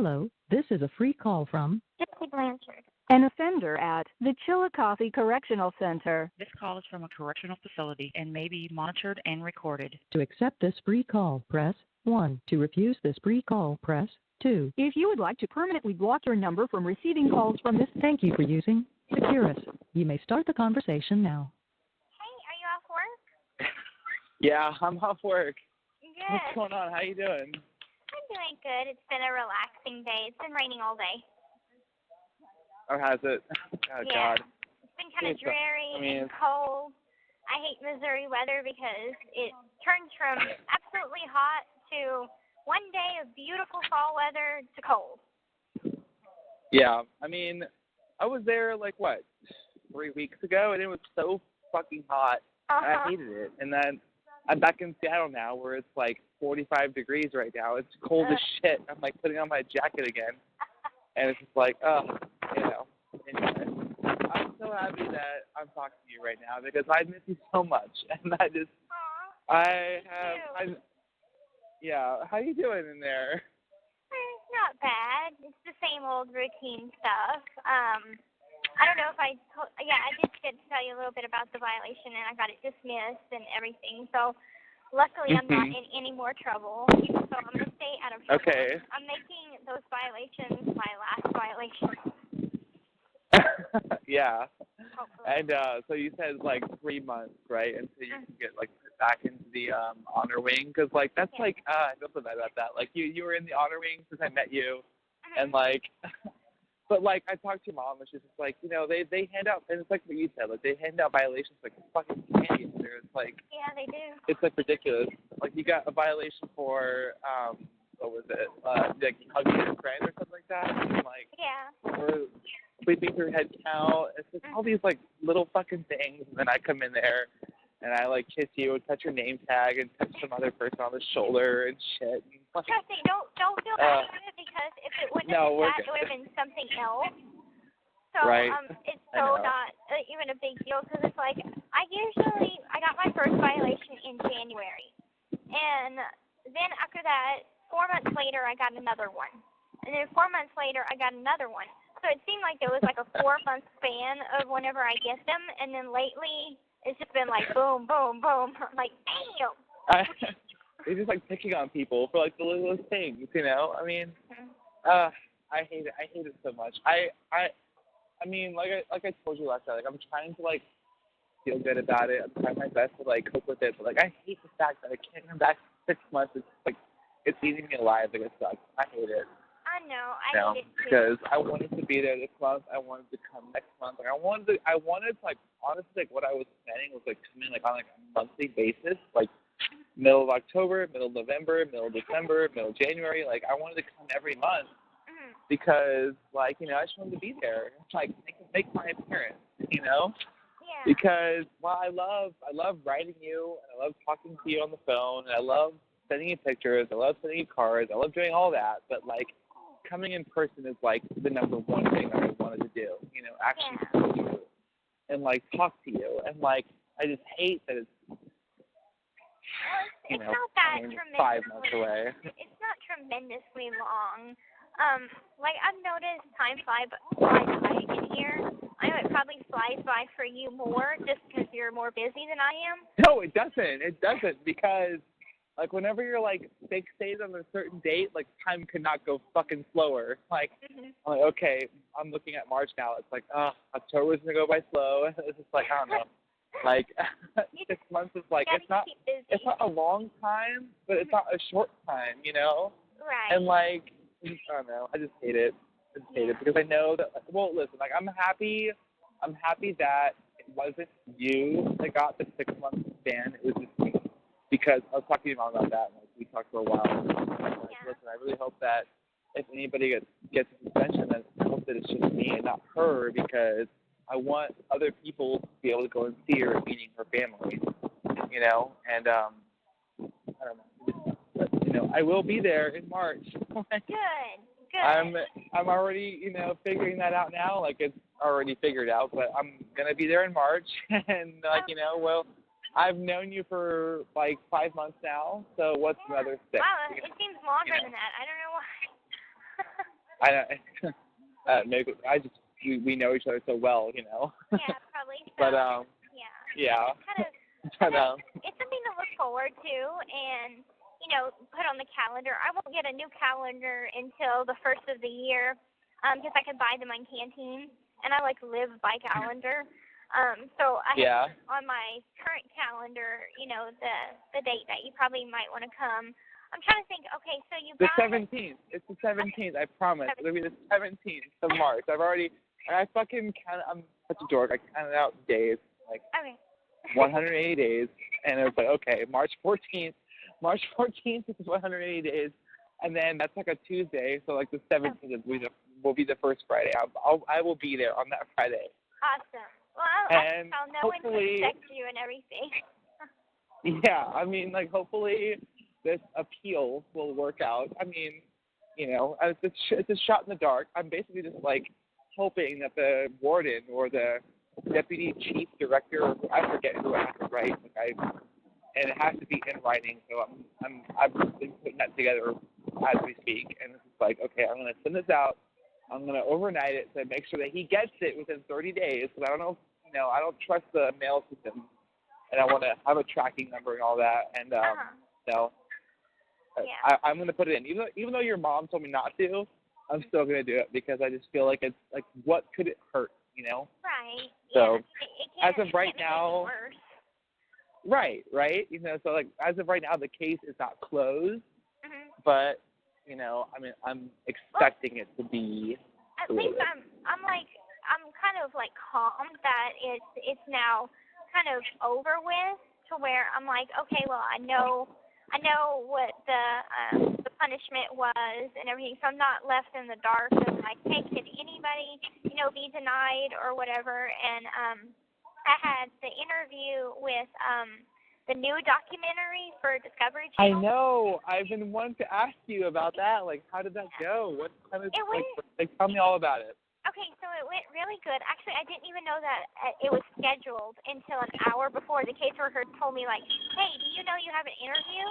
Hello, this is a free call from Gypsy Blanchard. an offender at the Chillicothe Correctional Center. This call is from a correctional facility and may be monitored and recorded. To accept this free call, press 1. To refuse this free call, press 2. If you would like to permanently block your number from receiving calls from this, thank you for using Securus. You may start the conversation now. Hey, are you off work? Yeah, I'm off work. Good. What's going on? How you doing? I'm doing good. It's been a relaxing day. It's been raining all day. Or has it? Oh, Yeah. God. It's been kind of dreary and it's cold. I hate Missouri weather because it turns from absolutely hot to one day of beautiful fall weather to cold. Yeah, I mean, I was there, 3 weeks ago, and it was so fucking hot. And I hated it. And then I'm back in Seattle now where it's 45 degrees right now. It's cold as shit. I'm putting on my jacket again. And it's just Anyway, I'm so happy that I'm talking to you right now because I miss you so much. And yeah, how you doing in there? Not bad. It's the same old routine stuff. I don't know if I did get to tell you a little bit about the violation, and I got it dismissed and everything. So luckily I'm not in any more trouble. So I'm going to stay out of trouble. Okay. I'm making those violations my last violation. Yeah. Hopefully. And so you said 3 months, right, until you can get put back into the honor wing, because that's I feel so bad about that. You were in the honor wing since I met you, and but I talked to your mom, and she's just they hand out, and it's what you said, they hand out violations like fucking candy. It's yeah, they do. It's ridiculous. You got a violation for what was it? Hugging your friend or something like that. And, yeah. or sweeping through head count. It's just all these little fucking things, and then I come in there and I kiss you and touch your name tag and touch some other person on the shoulder and shit. Trust me, don't feel bad about it, because if it wouldn't have been that, it would have been something else. So right. It's so not even a big deal, because it's I got my first violation in January, and then after that, 4 months later, I got another one, and then 4 months later, I got another one. So it seemed like there was a 4-month span of whenever I get them, and then lately it's just been boom, boom, boom. I'm damn. They're just picking on people for the littlest things, I mean, I hate it. I hate it so much. I mean, like I told you last night, I'm trying to feel good about it. I'm trying my best to cope with it, but I hate the fact that I can't come back 6 months. It's it's eating me alive. It sucks. I hate it. I know. I hate it too. Because I wanted to be there this month. I wanted to come next month. I wanted honestly, what I was planning was come in on a monthly basis, middle of October, middle of November, middle of December, middle of January. I wanted to come every month because I just wanted to be there, make my appearance, Yeah. Because I love writing you, and I love talking to you on the phone, and I love sending you pictures, I love sending you cards, I love doing all that, but coming in person is the number one thing that I wanted to do, actually see you and talk to you, and I just hate that it's it's not that tremendously 5 months away. It's not tremendously long. I've noticed time flies by in here. I know it probably flies by for you more just because you're more busy than I am. No, it doesn't. It doesn't, because whenever you're fixated on a certain date, time could not go fucking slower. I'm okay, I'm looking at March now. It's October's gonna go by slow. It's just I don't know. 6 months is it's not a long time, but it's not a short time, Right. And I don't know. I just hate it. I just hate it because I know that. Well, listen. I'm happy that it wasn't you that got the 6 month span. It was just me, because I was talking to your mom about that, and we talked for a while. Listen, I really hope that if anybody gets a suspension, then I hope that it's just me and not her, because I want other people to be able to go and see her, meeting her family, and I don't know, but I will be there in March. Good. I'm already, figuring that out now. It's already figured out, but I'm gonna be there in March, and well, I've known you for 5 months now, so what's another 6? Wow, it seems longer than that. I don't know why. Maybe we know each other so well, you know. Yeah, probably so. But yeah. It's kind of. It's something to look forward to and, you know, put on the calendar. I won't get a new calendar until the first of the year, because I can buy them on Canteen, and I live by calendar. So I have on my current calendar, you know, the date that you probably might want to come. I'm trying to think. Okay, so you The got 17th. It's the 17th. I promise. It'll be the 17th of March. I fucking counted. I'm such a dork. I counted out days, like 180 days, and it was like, okay, March 14th. March 14th is 180 days, and then that's like a Tuesday. So like the 17th will be the first Friday. I will be there on that Friday. Awesome. Well, I'll know when to expect you and everything. Yeah, I mean, like, hopefully this appeal will work out. I mean, you know, it's a shot in the dark. I'm basically just, like, hoping that the warden or the deputy chief director, or I forget who I have to write, and it has to be in writing. So I've been putting that together as we speak, and it's like, okay, I'm gonna send this out. I'm gonna overnight it to make sure that he gets it within 30 days. Because I don't trust the mail system, and I want to have a tracking number and all that. And I'm gonna put it in, even though your mom told me not to. I'm still gonna do it because I just feel like it's like, what could it hurt, you know? Right. So as of right now, right. You know, so like as of right now, the case is not closed, but you know, I mean, I'm expecting it to be. At least I'm kind of like calm that it's now kind of over with, to where I'm like, okay, well, I know what the punishment was and everything, so I'm not left in the dark of like, hey, could anybody, you know, be denied or whatever. And I had the interview with the new documentary for Discovery Channel. I know. I've been wanting to ask you about that. Like, how did that go? What kind of tell me all about it. Okay, so it went really good. Actually, I didn't even know that it was scheduled until an hour before. The caseworker told me, like, hey, do you know you have an interview?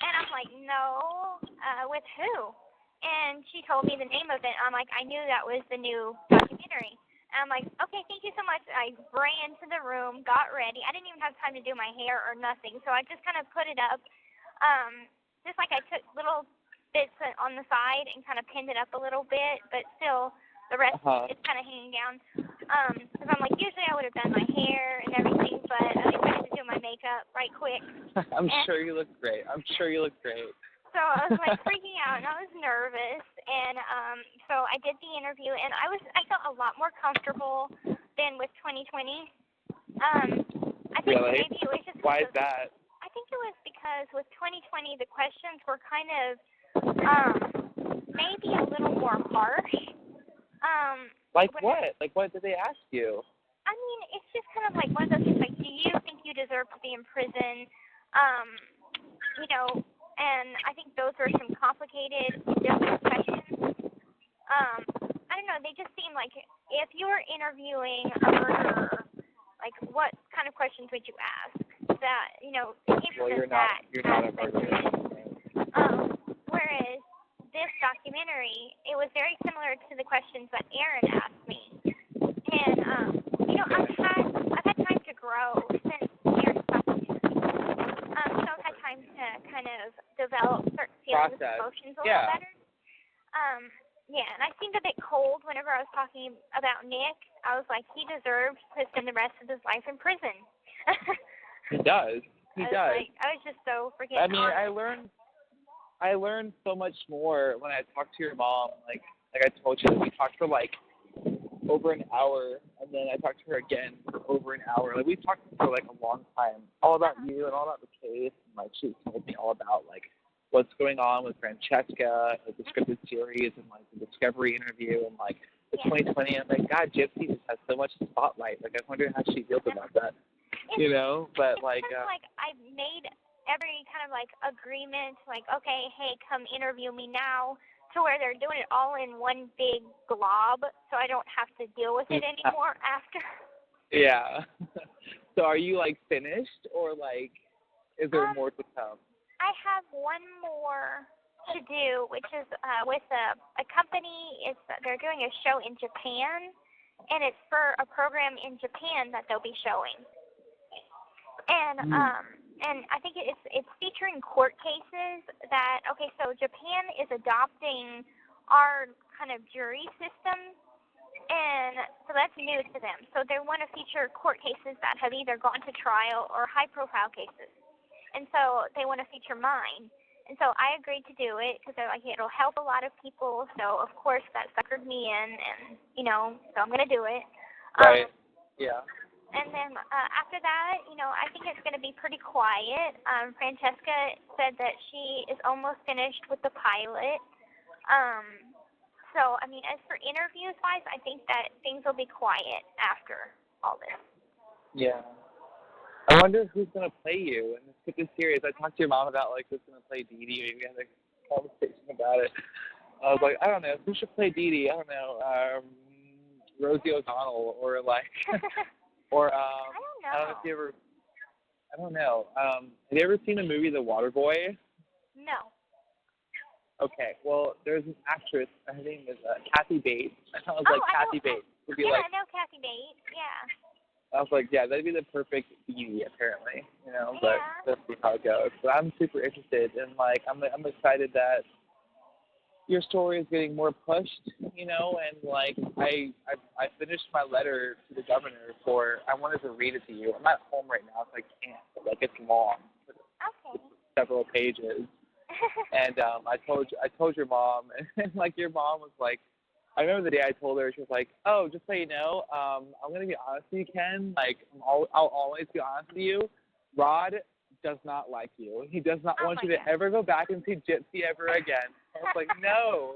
And I'm like, no, with who? And she told me the name of it. I'm like, I knew that was the new documentary. And I'm like, okay, thank you so much. I ran to the room, got ready. I didn't even have time to do my hair or nothing, so I just kind of put it up. Just like I took little bits on the side and kind of pinned it up a little bit, but still the rest is kind of hanging down. Because I'm like, usually I would have done my hair and everything, but I decided to do my makeup right quick. I'm sure you look great. So I was like freaking out, and I was nervous, and so I did the interview, and I felt a lot more comfortable than with 2020. I think really? Maybe it was just. Why is that? I think it was because with 2020 the questions were kind of maybe a little more harsh. Like what? Like what did they ask you? I mean, it's just kind of like one of those things, like, do you think you deserve to be in prison? You know, and I think those are some complicated, different questions. I don't know, they just seem like if you were interviewing a murderer, like, what kind of questions would you ask? That, you know, you're not a murderer. Whereas this documentary, it was very similar to the questions that Aaron asked me. And, you know, I've had time to grow since Aaron's talking to me. So I've had time to kind of develop certain feelings and emotions a little better. Yeah, and I seemed a bit cold whenever I was talking about Nick. I was like, he deserves to spend the rest of his life in prison. He does. I was just so freaking honest. I learned so much more when I talked to your mom. Like I told you, we talked for like over an hour, and then I talked to her again for over an hour. Like we talked for like a long time, all about you and all about the case. And like she told me all about like what's going on with Francesca, like the scripted series, and like the Discovery interview, and like the 2020. I'm like, God, Gypsy just has so much spotlight. Like I wonder how she feels about that. You know, but like I made every kind of like agreement, like, okay, hey, come interview me now, to where they're doing it all in one big glob, so I don't have to deal with it anymore after. Yeah. So are you like finished, or like is there more to come? I have one more to do, which is with a company. They're doing a show in Japan, and it's for a program in Japan that they'll be showing. And I think it's featuring court cases that, okay, so Japan is adopting our kind of jury system, and so that's new to them. So they want to feature court cases that have either gone to trial or high-profile cases. And so they want to feature mine. And so I agreed to do it because they're like, it'll help a lot of people. So, of course, that suckered me in, and, so I'm going to do it. Right. Yeah. And then after that, I think it's going to be pretty quiet. Francesca said that she is almost finished with the pilot. So, I mean, as for interviews-wise, I think that things will be quiet after all this. Yeah. I wonder who's going to play you in this stupid series. I talked to your mom about, who's going to play Dee Dee. We had a conversation about it. I was like, I don't know. Who should play Dee Dee? I don't know. Rosie O'Donnell or, or, I don't know if you ever, I don't know. Have you ever seen the movie The Waterboy? No. Okay, well, there's an actress, her name is Kathy Bates. I was Kathy Bates. Would be I know Kathy Bates, yeah. I was like, yeah, that'd be the perfect Dee, apparently, but let's see how it goes. But I'm super interested, and, I'm excited that your story is getting more pushed, and, I finished my letter to the governor I wanted to read it to you. I'm not home right now, so I can't, but, it's long. Okay. Several pages. And I told your mom, and your mom was like, I remember the day I told her, she was like, oh, just so you know, I'm going to be honest with you, Ken, I'll always be honest with you, Rod does not like you. He does not want you to ever go back and see Gypsy ever again. I was like, no,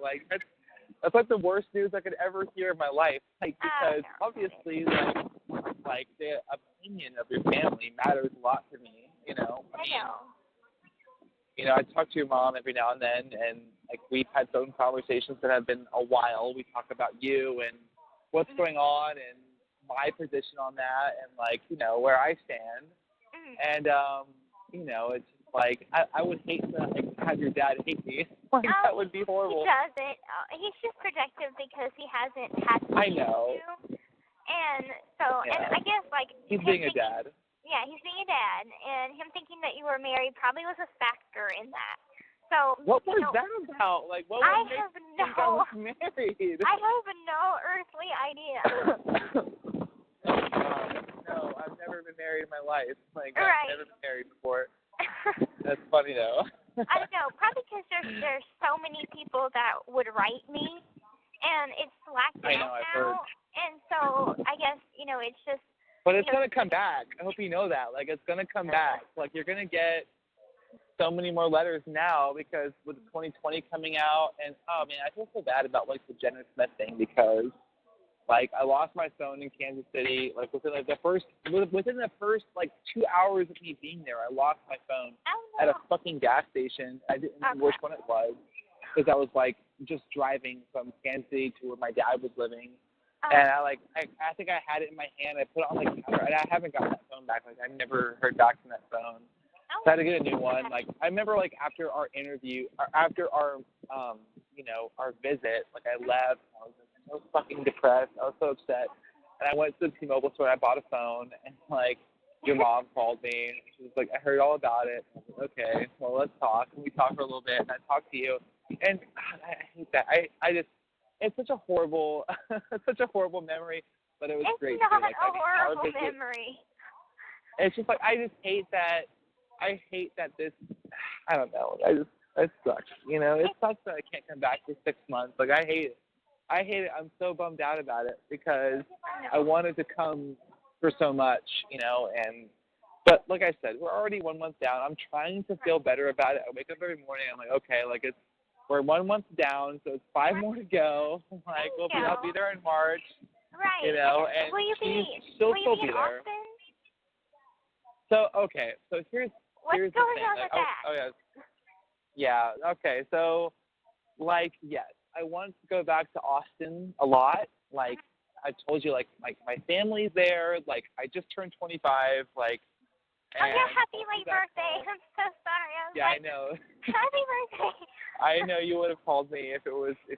that's the worst news I could ever hear in my life, because obviously, the opinion of your family matters a lot to me, I know. I talk to your mom every now and then, and we've had phone conversations that have been a while. We talk about you and what's going on and my position on that, and where I stand. And it's just I would hate to have your dad hate me. That would be horrible. He doesn't. He's just protective because he hasn't had to. I know. And so, and I guess he's being a dad. Yeah, he's being a dad, and him thinking that you were married probably was a factor in that. So what was that about? What I was have married? I have no earthly idea. No, I've never been married in my life. Right. I've never been married before. That's funny though. I don't know, probably because there's so many people that would write me, and it's slacked out now. I've heard. And so I guess it's just. But it's going to come back. I hope you know that. It's going to come back. You're going to get so many more letters now because with 2020 coming out, and, oh, man, I feel so bad about, the Jenna Smith thing because, I lost my phone in Kansas City. Within the first 2 hours of me being there, I lost my phone at a fucking gas station. I didn't know which one it was because I was, just driving from Kansas City to where my dad was living. And I think I had it in my hand. I put it on the counter, and I haven't gotten that phone back. I never heard back from that phone. So I had to get a new one. I remember after our interview, or after our our visit, I left. I was so fucking depressed. I was so upset, and I went to the T-Mobile store. And I bought a phone, and your mom called me. She was like, I heard all about it. I was like, okay, well let's talk. And we talked for a little bit, and I talked to you, and I hate that. I just. It's such a horrible memory, but it was great. It's not a horrible memory. It's just I just hate that. I hate that this. I don't know. It sucks. It sucks that I can't come back for 6 months. I hate it. I hate it. I'm so bummed out about it because I wanted to come for so much. But like I said, we're already 1 month down. I'm trying to feel better about it. I wake up every morning. I'm like, okay, it's. We're 1 month down, so it's 5 more to go. I'll be there in March. Right. And will you be still in be there. Austin? So okay, so here's What's the going thing. on with that? Oh yes. Yeah. Okay. So yes, I want to go back to Austin a lot. I told you, my family's there. I just turned 25. Oh, yeah, And happy late birthday. I'm so sorry. I was yeah, like, I know. happy birthday. I know you would have called me if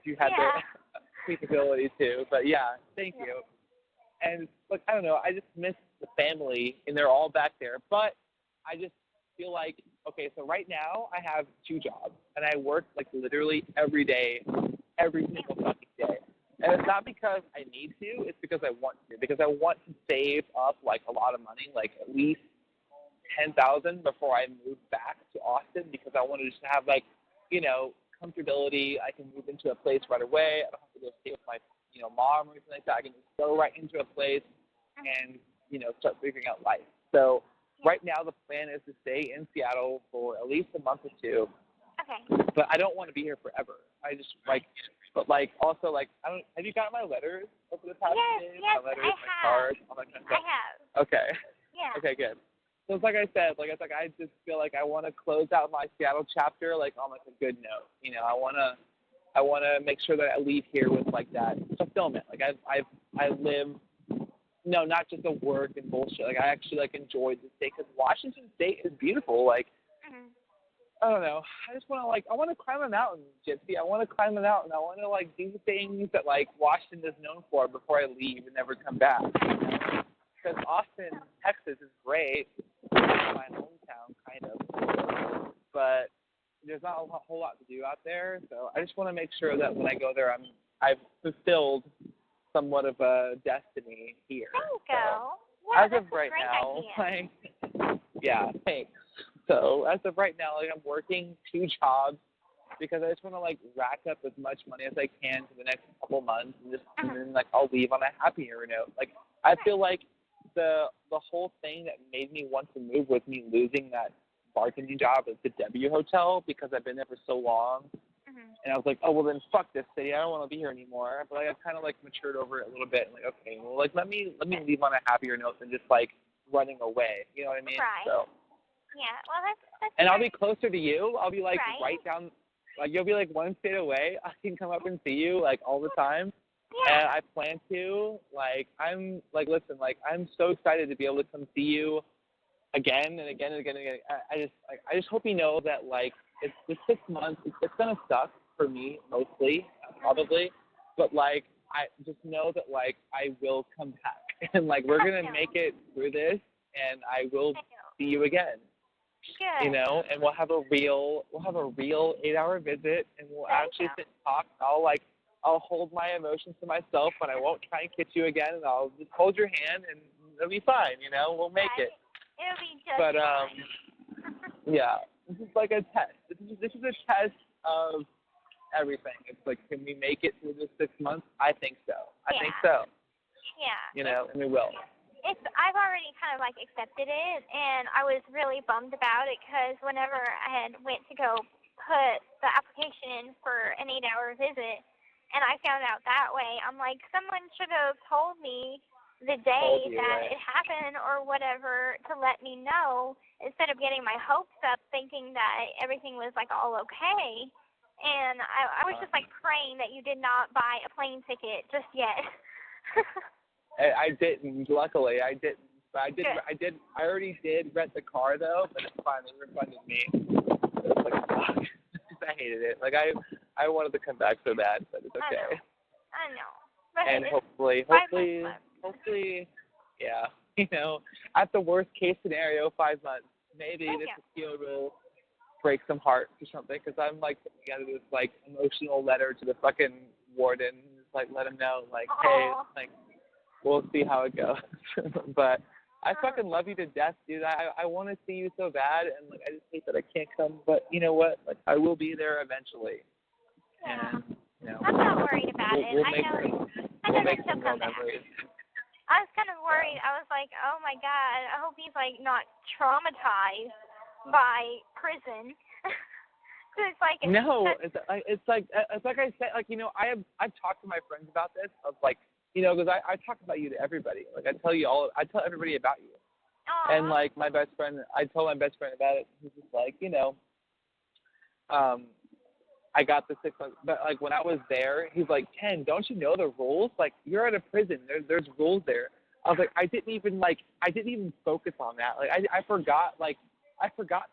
you had Yeah. the capability to. But yeah, thank you. And look, I don't know, I just miss the family, and they're all back there. But I just feel like, okay, so right now I have 2 jobs, and I work like literally every day, every single fucking day. And it's not because I need to, it's because I want to. Because I want to save up like a lot of money, like at least $10,000 before I move back to Austin, because I want to just have like, comfortability. I can move into a place right away. I don't have to go stay with my, mom or anything like that. I can just go right into a place and, start figuring out life. So right now the plan is to stay in Seattle for at least a month or 2. Okay. But I don't want to be here forever. I just also have you gotten my letters over the past days? Yes, my letters, I my have. cards, all that kind of I stuff. have. Okay. Yeah. Okay, good. So it's like I said, I just feel like I want to close out my Seattle chapter on a good note. I want to make sure that I leave here with that fulfillment. I live, not just the work and bullshit. I actually enjoyed the state, because Washington State is beautiful. Mm-hmm. I don't know. I just want to I want to climb a mountain, Gypsy. I want to climb a mountain. I want to do things that Washington is known for before I leave and never come back. Because Austin, Texas is great. It's my hometown, kind of. But there's not a whole lot to do out there. So I just want to make sure that when I go there, I've fulfilled somewhat of a destiny here. There you so, go. Yeah, as of right now, yeah, thanks. So as of right now, I'm working 2 jobs because I just want to rack up as much money as I can for the next couple months, and then I'll leave on a happier note. I feel like the whole thing that made me want to move was me losing that bartending job at the W Hotel, because I've been there for so long. And I was like, oh, well, then fuck this city. I don't want to be here anymore. But I've kind of matured over it a little bit. And okay, well, let me leave on a happier note than just running away. You know what I mean? Right. So. Yeah. Well, that's. And I'll be closer to you. I'll be right down. You'll be 1 state away. I can come up and see you all the time. Yeah. And I plan to. Listen. I'm so excited to be able to come see you again and again and again and again. I just hope you know that it's the 6 months. It's gonna suck for me mostly, probably, but I just know that I will come back, and we're gonna make it through this, and I will see you again. Good. And we'll have a real 8-hour visit, and we'll actually sit and talk. I'll hold my emotions to myself, and I won't try and kiss you again, and I'll just hold your hand, and it'll be fine. We'll make it. It'll be just But fine. yeah, this is a test. This is a test of everything. It's can we make it through this 6 months? I think so. I think so. Yeah. And we will. I've already kind of accepted it, and I was really bummed about it, because whenever I had went to go put the application in for an 8-hour visit, and I found out that way, I'm like, someone should have told me the day that it happened or whatever to let me know, instead of getting my hopes up thinking that everything was all okay. And I was just praying that you did not buy a plane ticket just yet. I didn't. Luckily, I didn't. But I did. Good. I already did rent the car though, but it's fine. They refunded me. It was fuck. I hated it. I wanted to come back so bad, but it's okay. I know. But And hopefully, yeah. At the worst case scenario, 5 months. Maybe this appeal will break some hearts or something, because I'm putting together this emotional letter to the fucking warden, just let him know hey, we'll see how it goes. But I fucking love you to death, dude. I want to see you so bad, and I just hate that I can't come. But you know what? I will be there eventually. Yeah. And I'm not worried about it. We'll I know that she'll come back. I was kind of worried. I was like, oh my God, I hope he's not traumatized by prison. So it's no, it's like I said, I've talked to my friends about this of because I talk about you to everybody. I tell everybody about you. Aww. And my best friend, I told my best friend about it. He's just I got the 6 months, but when I was there, he's like, Ken, don't you know the rules? You're at a prison. There's rules there. I was like, I didn't even focus on that. Like, I forgot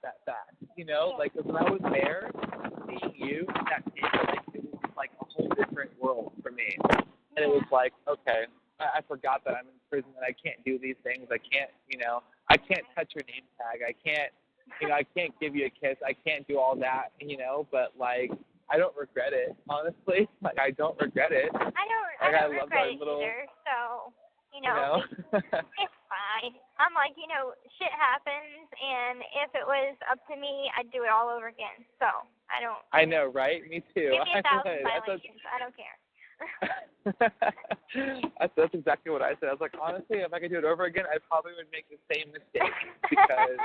that fact, you know? Like, when I was there, seeing you, that day, like, it was like a whole different world for me. And it was like, okay, I forgot that I'm in prison and I can't do these things. I can't, I can't touch your name tag. I can't, I can't give you a kiss. I can't do all that, but, like, I don't regret it, honestly. Like, I don't regret it. I don't regret it either, so, it's fine. I'm like, shit happens, and if it was up to me, I'd do it all over again. So, I don't. I know, right? Me too. Give me 1,000 violations. I don't care. That's exactly what I said. I was like, honestly, if I could do it over again, I probably would make the same mistake because,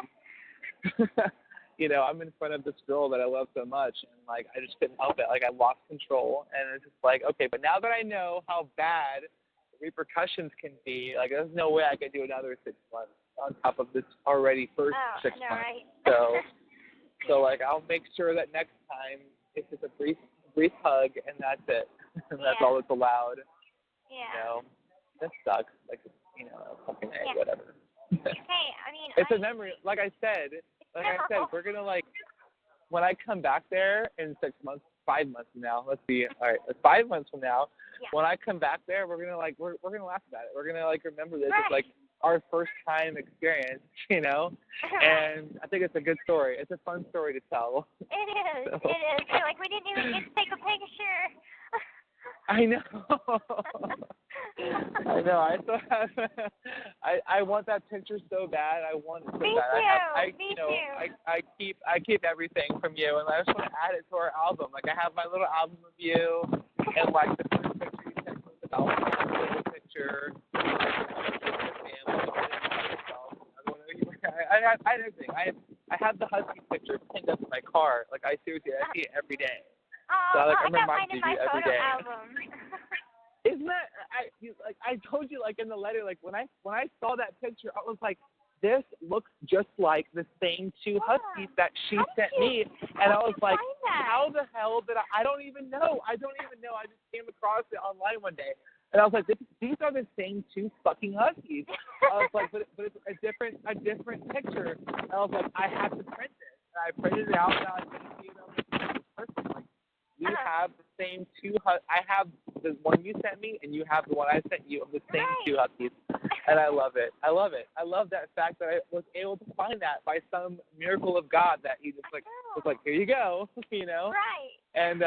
I'm in front of this girl that I love so much, and, like, I just couldn't help it. Like, I lost control, and it's just like, okay, but now that I know how bad repercussions can be, like, there's no way I could do another 6 months on top of this already first 6 months. Right. So, like, I'll make sure that next time it's just a brief hug, and that's it. And that's all that's allowed. Yeah. That sucks. Like, fucking whatever. Hey, I mean, it's a memory. Like I said, we're gonna, like, when I come back there in 6 months, 5 months from now. Let's see. All right, 5 months from now. Yeah. When I come back there, we're gonna we're gonna laugh about it. We're gonna, like, remember this. Right. It's like our first time experience, And I think it's a good story. It's a fun story to tell. It is. So. It is. You're like, we didn't even get to take a picture. I know. I know. I still have. I want that picture so bad. I want it so bad. Me too. I keep everything from you, and I just want to add it to our album. Like, I have my little album of you, and, like, the first picture you took was the album picture. I had everything. I have the Husky picture pinned up in my car. Like, I seriously, I see it every day. Oh, so, like, I got mine in my every photo day. album. Isn't that, I told you, like, in the letter, like, when I saw that picture, I was like, this looks just like the same two Huskies that she sent me. And I was like, how the hell did I don't even know. I just came across it online one day. And I was like, these are the same two fucking Huskies. I was like, but it's a different picture. And I was like, I have to print it. And I printed it out, and I was like, person. Like, we have the same two. I have the one you sent me, and you have the one I sent you of the same two Huskies. And I love it. I love that fact that I was able to find that by some miracle of God that he just, like, was like, here you go, Right. And,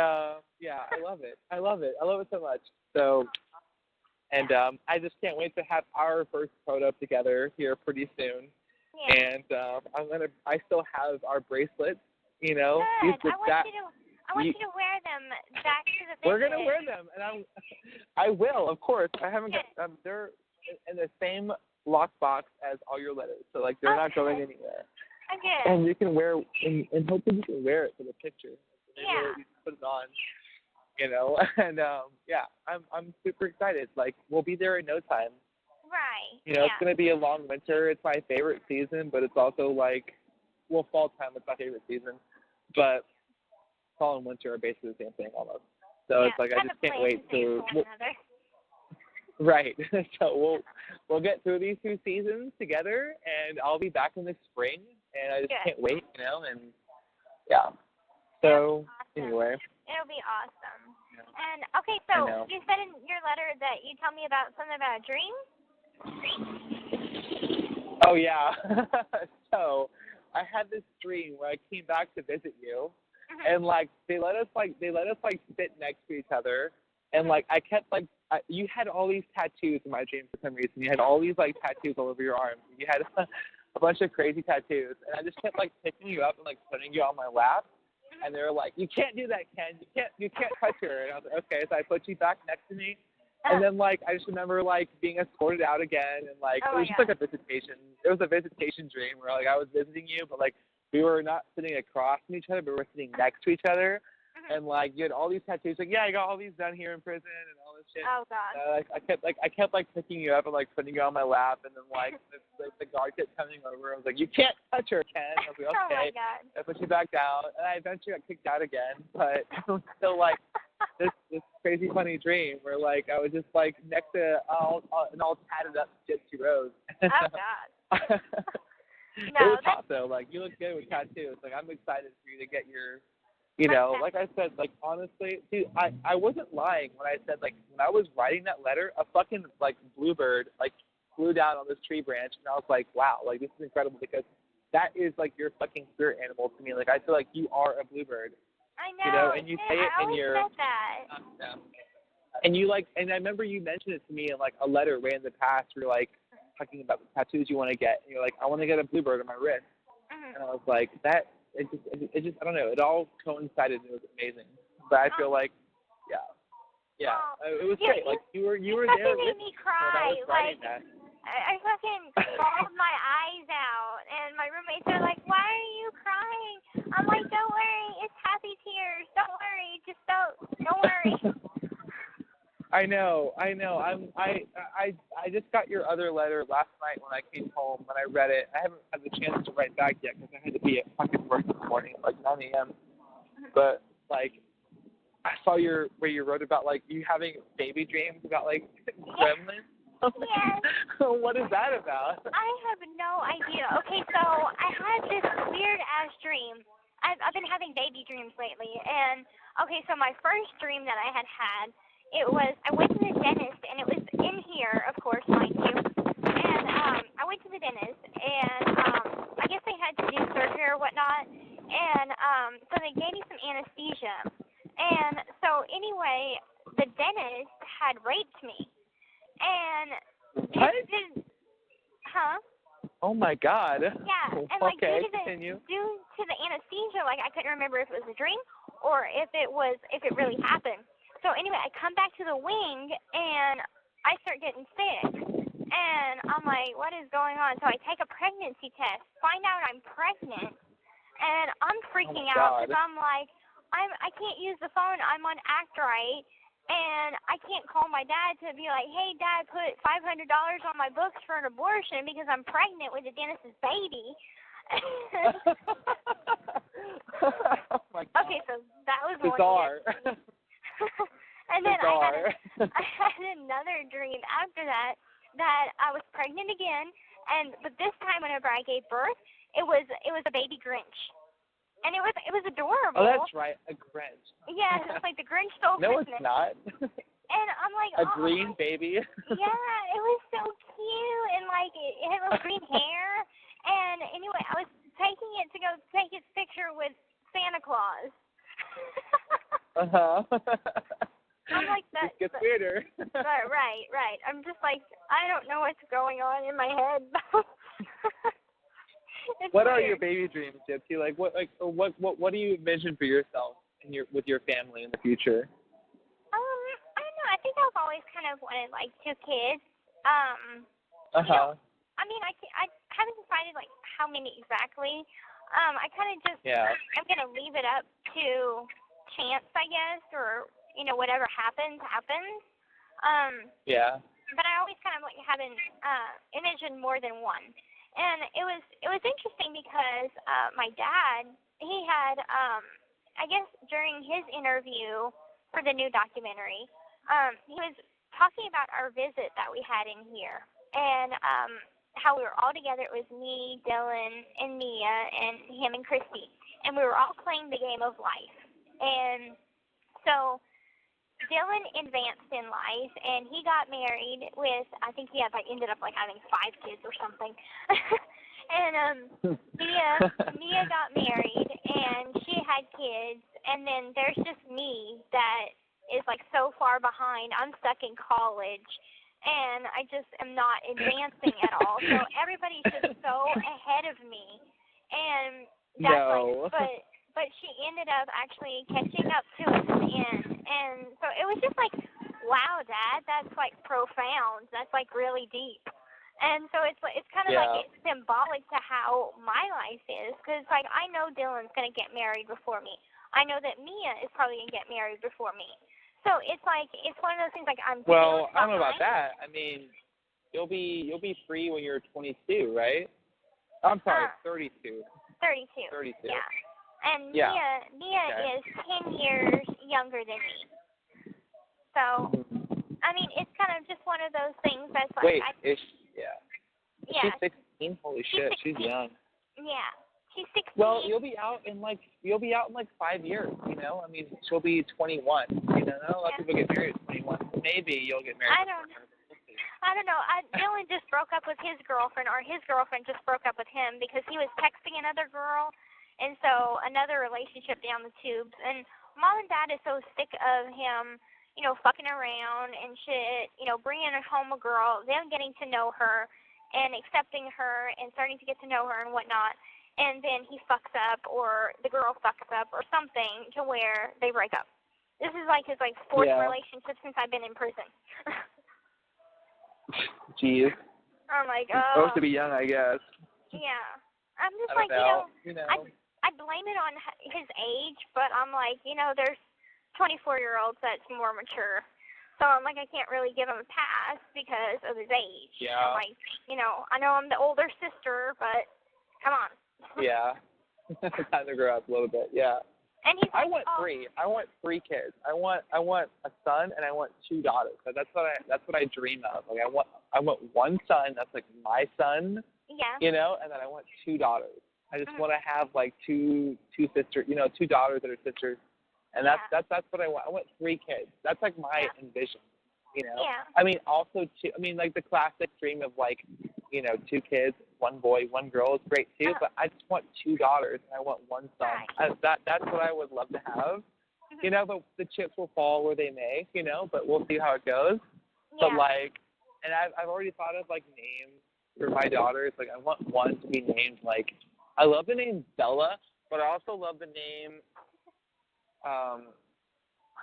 yeah, I love it. I love it so much. So, and I just can't wait to have our first photo together here pretty soon. Yeah. And I still have our bracelets, Good. I want you to wear them back to the visit. We're gonna wear them, and I will, of course. I haven't got they're in the same lockbox as all your letters, so, like, they're not going anywhere. Okay. And you can wear, and hopefully you can wear it for the picture. Yeah. You put it on, and yeah, I'm super excited. Like, we'll be there in no time. Right. It's gonna be a long winter. It's my favorite season, but it's also, like, fall time is my favorite season, but fall and winter are basically the same thing almost. So it's like, I just can't wait to. Right. So we'll get through these 2 seasons together, and I'll be back in the spring, and I just can't wait, and yeah. So anyway. It'll be awesome. And okay, so you said in your letter that you tell me about something about a dream. Oh yeah. So I had this dream where I came back to visit you, and, like, they let us sit next to each other, and, like, I kept, like, you had all these tattoos in my dream for some reason. You had all these, like, tattoos all over your arms. You had a bunch of crazy tattoos, and I just kept, like, picking you up and, like, putting you on my lap, and they were like, you can't do that, Ken. You can't touch her. And I was like, okay. So I put you back next to me, and then, like, I just remember, like, being escorted out again, and, like, it was just like a visitation. It was a visitation dream where, like, I was visiting you, but, like, we were not sitting across from each other, but we were sitting next to each other. And, like, you had all these tattoos. Like, yeah, I got all these done here in prison and all this shit. Oh God. I kept picking you up and, like, putting you on my lap, and then, like, the guard kept coming over. I was like, you can't touch her, Ken. I was like, okay. Oh my God. I put you back down, and I eventually got kicked out again. But it was still, like, this crazy funny dream where like I was just like next to an all tatted up Gypsy Rose. Oh God. It No, was hot though. Like you look good with tattoos. Like I'm excited for you to get your, you know, like I said, like honestly, dude, I wasn't lying when I said like when I was writing that letter, a fucking like bluebird like flew down on this tree branch, and I was like, wow, like this is incredible because that is like your fucking spirit animal to me. Like I feel like you are a bluebird. I know. You know, and you say it in your. I always said that. Yeah. And you like, and I remember you mentioned it to me in like a letter way in the past. Where like talking about the tattoos you want to get, and you're like, I want to get a bluebird on my wrist. Mm-hmm. And I was like, that. It just, I don't know. It all coincided. And it was amazing. But I feel like, yeah, it was great. Like you were there. It made me cry. Like that. I fucking bawled my eyes out, and my roommates are like, "Why are you crying?" I'm like, "Don't worry, it's happy tears. Don't worry, just don't worry." I know. I just got your other letter last night when I came home. When I read it, I haven't had the chance to write back yet because I had to be at fucking work this morning at like 9 a.m. But like, I saw where you wrote about like you having baby dreams about like gremlins. Yes. What is that about? I have no idea. Okay, so I had this weird ass dream. I've been having baby dreams lately, and okay, so my first dream that I had, it was I went to the dentist, and it was in here, of course, mind you. And I went to the dentist, and I guess they had to do surgery or whatnot, and so they gave me some anesthesia. And so anyway, the dentist had raped me. And what? Huh? Oh my God. Yeah, and like okay, due to the anesthesia, like I couldn't remember if it was a dream or if it really happened. So anyway, I come back to the wing and I start getting sick, and I'm like, what is going on? So I take a pregnancy test, find out I'm pregnant, and I'm freaking out because I'm like, I can't use the phone. I'm on Actrite. And I can't call my dad to be like, hey, Dad, put $500 on my books for an abortion because I'm pregnant with the dentist's baby. Oh my God. Okay, so that was bizarre. And then bizarre. I had another dream after that I was pregnant again, but this time whenever I gave birth, it was a baby Grinch. And it was adorable. Oh, that's right, a Grinch. Yeah, it's like the Grinch stole no, Christmas. it's not. And I'm like, a green baby. Yeah, it was so cute, and like it had little green hair. And anyway, I was taking it to go take its picture with Santa Claus. I'm like that. It gets weirder. Right. I'm just like, I don't know what's going on in my head. What are your baby dreams, Gypsy? Like what do you envision for yourself and with your family in the future? I don't know. I think I've always kind of wanted like 2 kids. You know, I mean, I haven't decided like how many exactly. I kind of just I'm gonna leave it up to chance, I guess, or whatever happens. Yeah. But I always kind of like having envisioned more than one. And it was interesting because my dad, he had, I guess during his interview for the new documentary, he was talking about our visit that we had in here and how we were all together. It was me, Dylan, and Mia, and him and Kristy. And we were all playing the game of life. And so Dylan advanced in life, and he got married with, I think he ended up like having 5 kids or something. And Mia got married, and she had kids, and then there's just me that is like so far behind. I'm stuck in college, and I just am not advancing at all. So everybody's just so ahead of me, and that's but she ended up actually catching up to us in the end. And so it was just like, wow, Dad, that's like profound. That's like really deep. And so it's kind of like it's symbolic to how my life is, because like I know Dylan's going to get married before me. I know that Mia is probably going to get married before me. So it's like it's one of those things like I'm. Well, I don't know about that. I mean, you'll be free when you're 22, right? I'm sorry, 32. 32. 32. Yeah. And Mia is 10 years younger than me. So, I mean, it's kind of just one of those things that's like. Wait, yeah. She's 16. Holy shit, she's young. Yeah, she's 16. Well, you'll be out in like 5 years. You know, I mean, she'll be 21. You know, not a lot of people get married at 21. Maybe you'll get married. I don't know. Dylan just broke up with his girlfriend, or his girlfriend just broke up with him because he was texting another girl, and so another relationship down the tubes. And Mom and Dad is so sick of him, you know, fucking around and shit, you know, bringing home a girl, them getting to know her and accepting her and starting to get to know her and whatnot. And then he fucks up, or the girl fucks up, or something to where they break up. This is like his fourth relationship since I've been in prison. Jeez. I'm like, supposed to be young, I guess. Yeah. I'm just I like, don't you know. I blame it on his age, but I'm like, you know, there's 24-year-olds that's more mature. So I'm like, I can't really give him a pass because of his age. Yeah. I'm like, you know, I know I'm the older sister, but come on. Yeah. Time to grow up a little bit, yeah. And he's like, I want three. I want 3 kids. I want a son and I want 2 daughters. So that's what I dream of. Like I want one son that's like my son. Yeah. You know, and then I want 2 daughters. I just want to have like two sisters, you know, 2 daughters that are sisters. And that's what I want. I want 3 kids. That's like my envision. You know. Yeah. I mean, also like the classic dream of like, you know, 2 kids, 1 boy, 1 girl is great too. But I just want 2 daughters and I want 1 son. That's what I would love to have. You know, but the chips will fall where they may. You know, but we'll see how it goes. Yeah. But like, and I've already thought of like names for my daughters. Like I want one to be named like, I love the name Bella, but I also love the name. I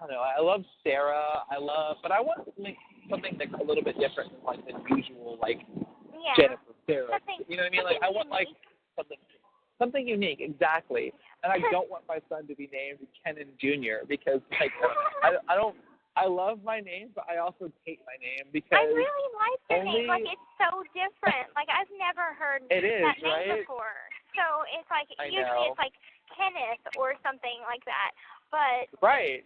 don't know. I love Sarah. But I want like something that's a little bit different than like the usual like Jennifer, Sarah. You know what I mean? Like I want like something unique, exactly. And I don't want my son to be named Kenan Jr. because like I don't. I love my name, but I also hate my name because I really like the name. Like it's so different. Like I've never heard that name before. So it's like usually it's like Kenneth or something like that. But right.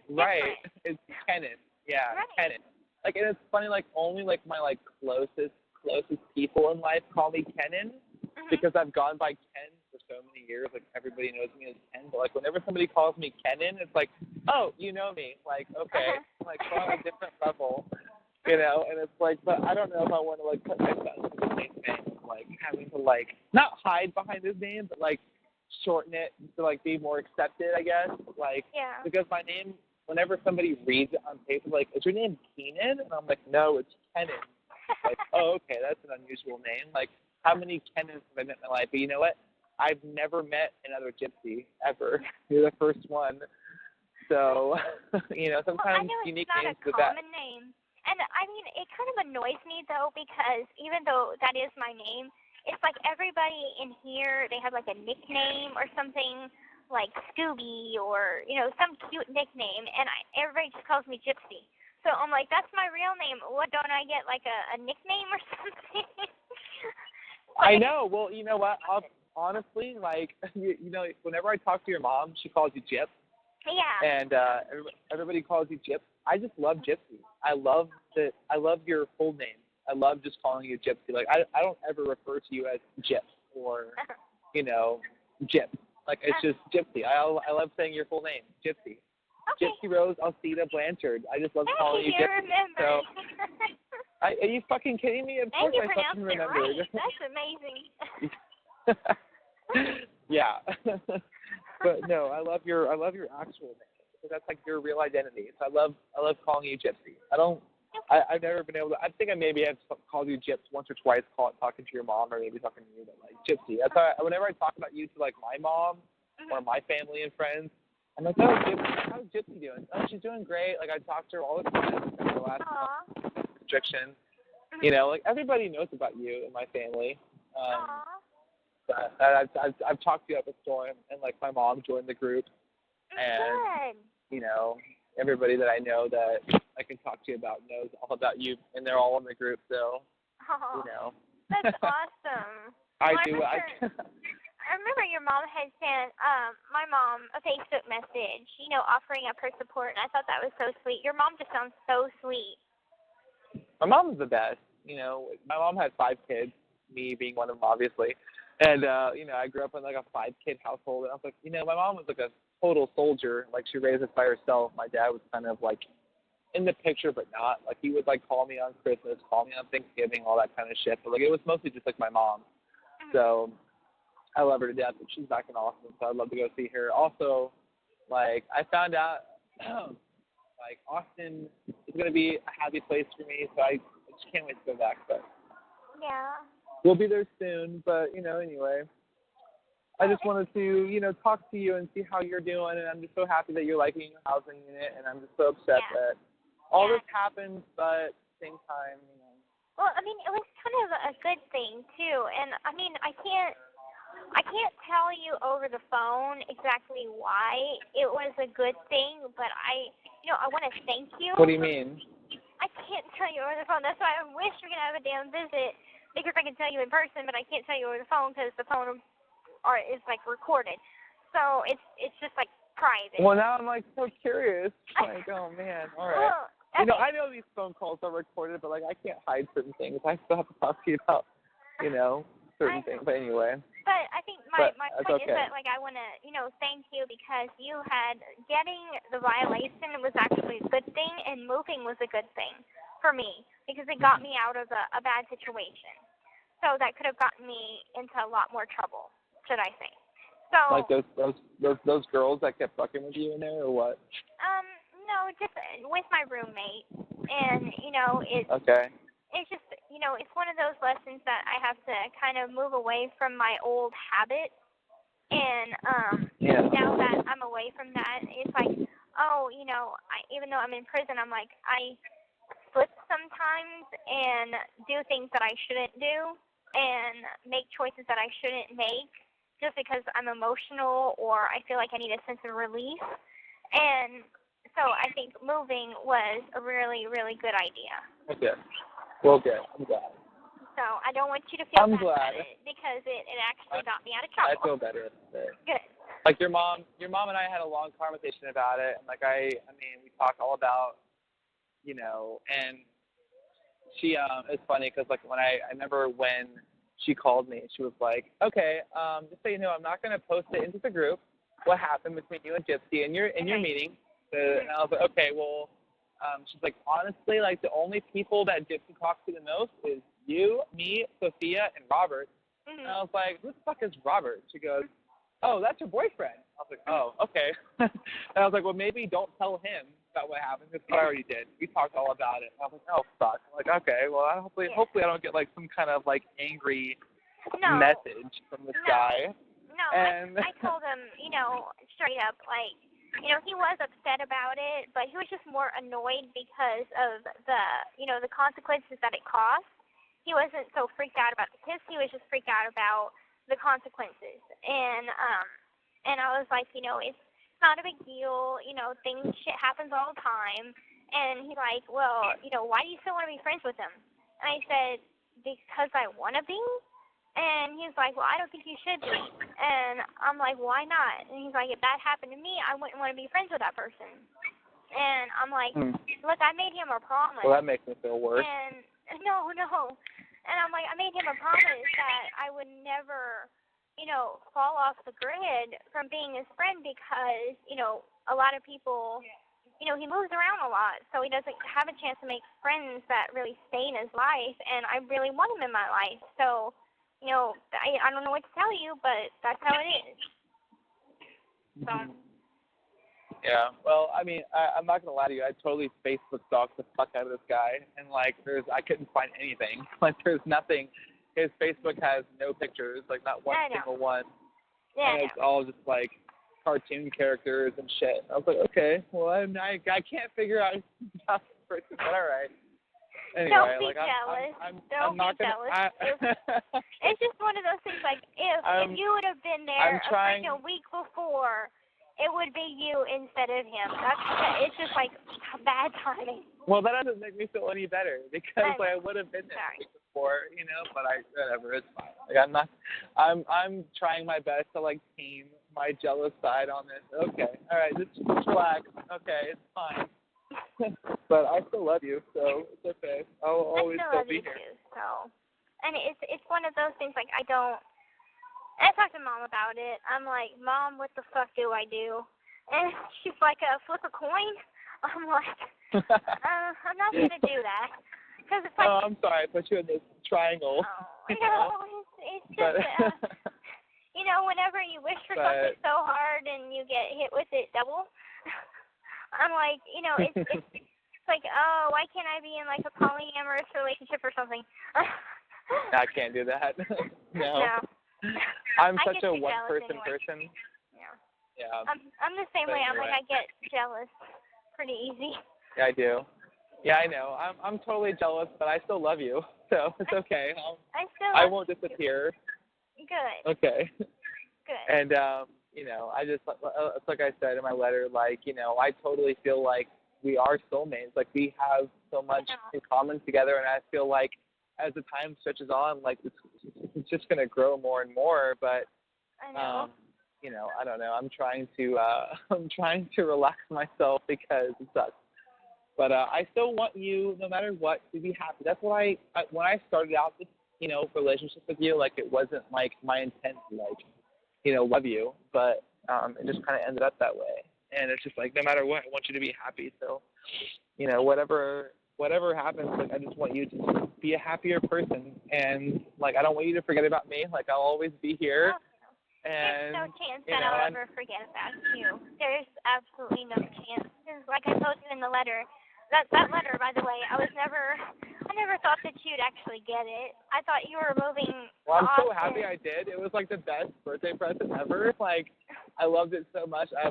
It's Kenneth. Yeah, Kenneth. Like, and it's funny. Like only like my like closest people in life call me Kenan because I've gone by Ken for so many years. Like everybody knows me as Ken. But like whenever somebody calls me Kenan, it's like, oh, you know me. Like okay, like we're on a different level. You know, and it's like, but I don't know if I want to like put my son in the same thing, like having to like not hide behind his name, but like shorten it to like be more accepted, I guess. Like because my name, whenever somebody reads it on paper, like, is your name Keenan? And I'm like, no, it's Kenan. Like, oh, okay, that's an unusual name. Like, how many Kenans have I met in my life? But you know what? I've never met another Gypsy ever. You're the first one. So, you know, sometimes unique names are the best. I know it's not a common name. And, I mean, it kind of annoys me, though, because even though that is my name, it's like everybody in here, they have, like, a nickname or something, like Scooby or, you know, some cute nickname, and everybody just calls me Gypsy. So I'm like, that's my real name. What, don't I get, like, a nickname or something? I know. Well, you know what? Honestly, like, you know, whenever I talk to your mom, she calls you Gyp. Yeah. And everybody calls you Gyp. I just love Gypsy. I love your full name. I love just calling you Gypsy. Like I don't ever refer to you as Gyp or, you know, Gyp. Like it's just Gypsy. I love saying your full name, Gypsy. Okay. Gypsy Rose Alcida Blanchard. I just love calling you Gypsy. Remember. So, are you fucking kidding me? Of course I fucking remembered. Right. That's amazing. Yeah. But no, I love your actual name because that's like your real identity. So I love calling you Gypsy. I've never been able to. I think I maybe have called you Gyps once or twice, talking to your mom or maybe talking to you, but like Gypsy. That's why whenever I talk about you to like my mom or my family and friends, I'm like, oh, Gypsy, how's Gypsy doing? Oh, she's doing great. Like I talk to her all the time because the last restriction. You know, like everybody knows about you in my family. But I've talked to you at the store, and like my mom joined the group, and you know everybody that I know that I can talk to you about knows all about you, and they're all in the group. So you know, that's awesome. I I remember your mom had sent my mom a Facebook message, offering up her support, and I thought that was so sweet. Your mom just sounds so sweet. My mom's the best. My mom had 5 kids, me being one of them, obviously. And, I grew up in, like, a 5-kid household. And I was like, my mom was, like, a total soldier. Like, she raised us by herself. My dad was kind of, like, in the picture, but not. Like, he would, like, call me on Christmas, call me on Thanksgiving, all that kind of shit. But, like, it was mostly just, like, my mom. So I love her to death. But she's back in Austin, so I'd love to go see her. Also, like, I found out, like, Austin is going to be a happy place for me, so I just can't wait to go back. But yeah. We'll be there soon, but, anyway. I just wanted to, talk to you and see how you're doing, and I'm just so happy that you're liking your housing unit, and I'm just so upset that all this happened, but at the same time, Well, I mean, it was kind of a good thing, too, and, I mean, I can't tell you over the phone exactly why it was a good thing, but I want to thank you. What do you mean? I can't tell you over the phone. That's why I wish we could have a damn visit, because I can tell you in person, but I can't tell you over the phone because the phone is like recorded. So it's just like private. Well, now I'm like so curious. Like, oh man, all right. Well, okay. I know these phone calls are recorded, but like I can't hide certain things. I still have to talk to you about, certain things. But anyway. But I think my point okay. is that, like, I want to, thank you because you had getting the violation was actually a good thing, and moving was a good thing for me because it got me out of a bad situation. So that could have gotten me into a lot more trouble, should I say. So like those girls that kept fucking with you in there, or what? No, just with my roommate, and Okay. It's just, it's one of those lessons that I have to kind of move away from my old habits. And now that I'm away from that, it's like, even though I'm in prison, I'm like, I slip sometimes and do things that I shouldn't do and make choices that I shouldn't make just because I'm emotional or I feel like I need a sense of relief. And so I think moving was a really, really good idea. Okay. Well, good. I'm glad. So I don't want you to feel bad glad. about it because it actually got me out of trouble. I feel better. Good. Like your mom and I had a long conversation about it, and like I mean, we talked all about, and she it's funny because like when I remember when she called me, she was like, okay, just so you know, I'm not gonna post it into the group. What happened between you and Gypsy in your meeting? And I was like, okay, well. She's like, honestly, like, the only people that Gypsy talks to the most is you, me, Sophia, and Robert. Mm-hmm. And I was like, who the fuck is Robert? She goes, oh, that's your boyfriend. I was like, oh, okay. And I was like, well, maybe don't tell him about what happened, because I already did. We talked all about it. And I was like, oh, fuck. I'm like, okay, well, hopefully I don't get, like, some kind of, like, angry message from this guy. No, and I told him, straight up, like, he was upset about it, but he was just more annoyed because of the consequences that it cost. He wasn't so freaked out about the kiss. He was just freaked out about the consequences. And I was like, it's not a big deal. Shit happens all the time. And he's like, well, why do you still want to be friends with him? And I said, because I want to be. And he's like, well, I don't think you should be. And I'm like, why not? And he's like, if that happened to me, I wouldn't want to be friends with that person. And I'm like, look, I made him a promise. Well, that makes me feel worse. And no. And I'm like, I made him a promise that I would never, fall off the grid from being his friend because, a lot of people, he moves around a lot. So he doesn't have a chance to make friends that really stay in his life. And I really want him in my life. So, I don't know what to tell you, but that's how it is. So. Yeah, well, I mean, I'm not going to lie to you. I totally Facebook stalked the fuck out of this guy, and, like, I couldn't find anything. Like, there's nothing. His Facebook has no pictures, like, not one single one. Yeah, and it's all just, like, cartoon characters and shit. I was like, okay, well, I can't figure out this person, but all right. Anyway, don't be like, jealous. I'm not be gonna, jealous. It's just one of those things, like, if you would have been there a week before, it would be you instead of him. It's just, like, bad timing. Well, that doesn't make me feel any better because like, I would have been there Sorry. before, but whatever, it's fine. Like I'm trying my best to like tame my jealous side on this. Okay, all right, just relax. Okay, it's fine. But I still love you, so it's okay. I'll always I still still love be you here. too, so. And it's one of those things, like, I talked to Mom about it. I'm like, Mom, what the fuck do I do? And she's like, flip a coin? I'm like, I'm not going to do that. Because it's like, Oh, I'm sorry, I put you in this triangle. It's just, whenever you wish for something so hard and you get hit with it double, I'm like, it's like, oh, why can't I be in, like, a polyamorous relationship or something? I can't do that. No. I'm such a one-person person. Yeah. I'm the same way. I'm like, I get jealous pretty easy. Yeah, I do. Yeah, I know. I'm totally jealous, but I still love you, so it's okay. I won't disappear. Good. Okay. Good. And I just, it's like I said in my letter, like, I totally feel like we are soulmates. Like, we have so much in common together, and I feel like as the time stretches on, like, it's just going to grow more and more. But I know. I don't know. I'm trying to relax myself because it sucks. But I still want you, no matter what, to be happy. That's why when I started out this, relationship with you, like, it wasn't like my intent to, like, love you, but it just kind of ended up that way. And it's just like, no matter what, I want you to be happy. So, whatever happens, like, I just want you to be a happier person. And, like, I don't want you to forget about me. Like, I'll always be here. And, there's no chance that I'll ever forget about you. There's absolutely no chance. Because, like I told you in the letter, that letter, by the way, I never thought that you'd actually get it. I thought you were moving. Well, I'm so happy I did. It was like the best birthday present ever. Like, I loved it so much. I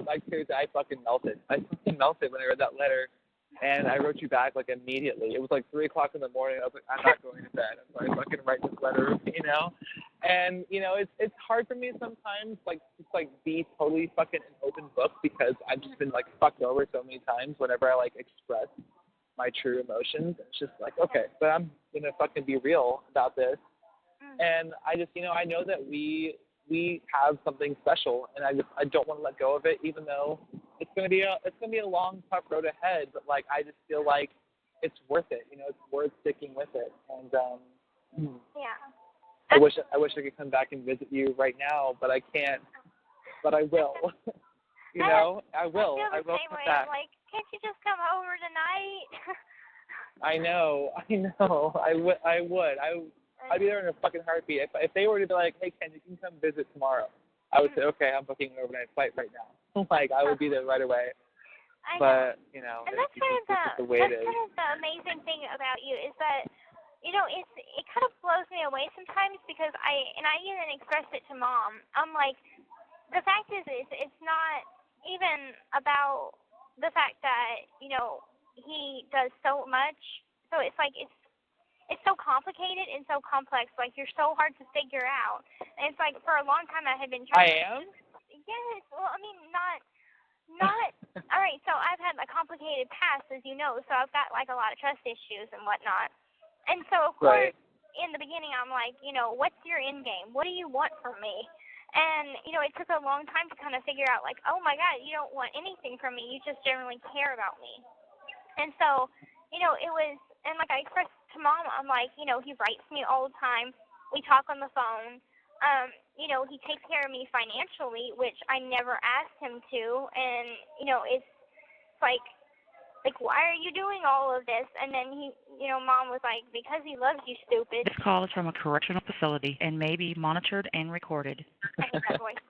fucking melted. I fucking melted when I read that letter. And I wrote you back, like, immediately. It was like 3 o'clock in the morning. I was like, I'm not going to bed. So I fucking write this letter, And, it's hard for me sometimes, like, just, like, be totally fucking an open book because I've just been, like, fucked over so many times whenever I, like, express my true emotions. It's just like, okay, but I'm going to fucking be real about this. And I just, I know that we have something special, and I don't want to let go of it, even though it's gonna be a long, tough road ahead. But like, I just feel like it's worth it. It's worth sticking with it. And I wish I could come back and visit you right now, but I can't. But I will. I will. I will come back. I'm like, can't you just come over tonight? I know. I would. I'd be there in a fucking heartbeat. If they were to be like, hey, Ken, you can come visit tomorrow, I would say, okay, I'm booking an overnight flight right now. Like, I would be there right away. But, and that's kind of the way it is. Kind of the amazing thing about you is that, it kind of blows me away sometimes because I even expressed it to Mom. I'm like, the fact is it's not even about the fact that, he does so much. So it's like, it's so complicated and so complex. Like, you're so hard to figure out. And it's like, for a long time I had been trying I am? Yes. Well, I mean, not all right, so I've had a complicated past, as you know, so I've got, like, a lot of trust issues and whatnot. And so, of course, in the beginning, I'm like, what's your end game? What do you want from me? And, it took a long time to kind of figure out, like, oh, my God, you don't want anything from me. You just generally care about me. And so, it was, and, like, I expressed to Mom, I'm like, he writes me all the time. We talk on the phone. He takes care of me financially, which I never asked him to. And, it's like, why are you doing all of this? And then Mom was like, because he loves you, stupid. This call is from a correctional facility and may be monitored and recorded. I hate that voice.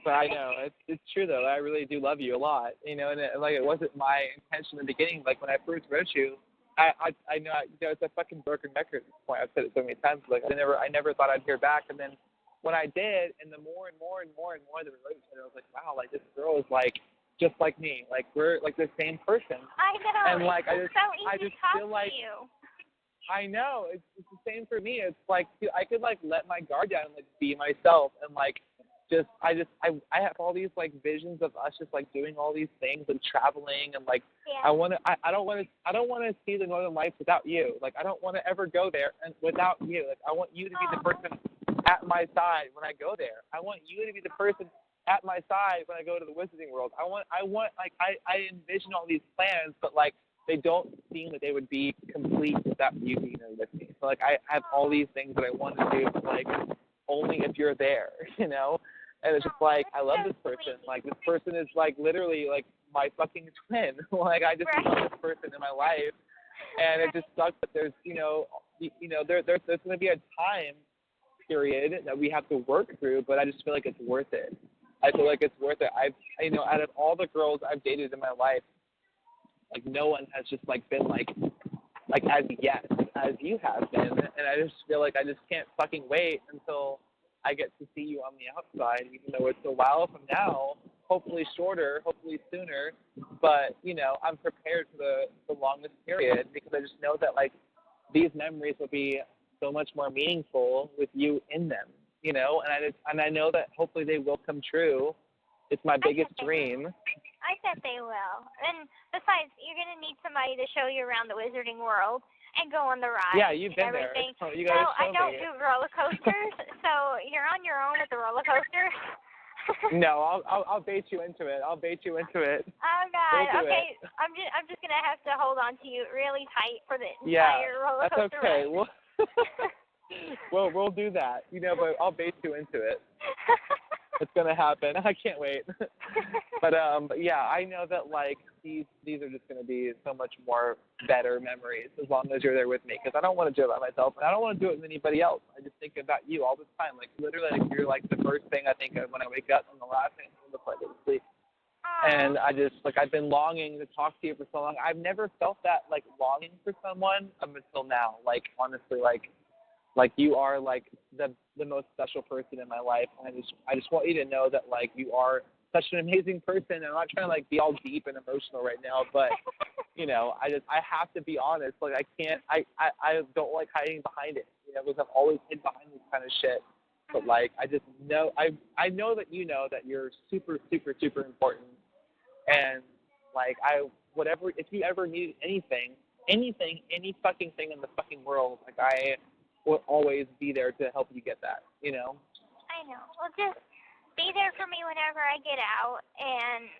But I know, it's true, though. I really do love you a lot, and it wasn't my intention in the beginning. Like, when I first wrote you, I know, it's a fucking broken record at this point. I've said it so many times. Like, I never thought I'd hear back. And then when I did, and the more and more and more and more that we wrote each other, I was like, wow, like, this girl is, like, just like me. Like, we're, like, the same person. I know. And, like, I just feel like, you. I know. It's the same for me. It's like, I could, like, let my guard down and, like, be myself and, like, I have all these like visions of us just like doing all these things and traveling and like I don't want to see the Northern Lights without you. Like I don't want to ever go there and without you. Like I want you to be the person at my side when I go there. I want you to be the person at my side when I go to the Wizarding World. I want like I envision all these plans, but like they don't seem that they would be complete without you being there with me. So like I have all these things that I want to do, but like only if you're there, you know? And it's just like, I love this person. Like, this person is, like, literally, like, my fucking twin. Like, I just love this person in my life. And it just sucks that there's, there's going to be a time period that we have to work through, but I just feel like it's worth it. I feel like it's worth it. Out of all the girls I've dated in my life, like, no one has just, like, been, like as yes as you have been. And I just feel like I just can't fucking wait until I get to see you on the outside, even though it's a while from now, hopefully shorter, hopefully sooner. But, I'm prepared for the longest period because I just know that, like, these memories will be so much more meaningful with you in them, and I know that hopefully they will come true. It's my biggest dream. I bet they will. And besides, you're going to need somebody to show you around the Wizarding World and go on the ride. Yeah, you've been there. So you gotta I don't do roller coasters, so you're on your own with the roller coasters. No, I'll bait you into it. Oh God. Okay. I'm just gonna have to hold on to you really tight for the entire roller coaster ride. Well, we'll do that. But I'll bait you into it. It's gonna happen. I can't wait. But yeah, I know that like these are just gonna be so much more better memories as long as you're there with me. Because I don't want to do it by myself, and I don't want to do it with anybody else. I just think about you all the time. Like literally, like, you're like the first thing I think of when I wake up, and the last thing before I go to sleep. And I just I've been longing to talk to you for so long. I've never felt that like longing for someone up until now. Like honestly, like you are like the most special person in my life. And I just want you to know that like you are such an amazing person. And I'm not trying to like be all deep and emotional right now, but I have to be honest. Like I don't like hiding behind it, because I've always hid behind this kind of shit. But like I just know I know that that you're super, super, super important. And like if you ever need anything, any fucking thing in the fucking world, like I will always be there to help you get that, I know. Well, just be there for me whenever I get out, and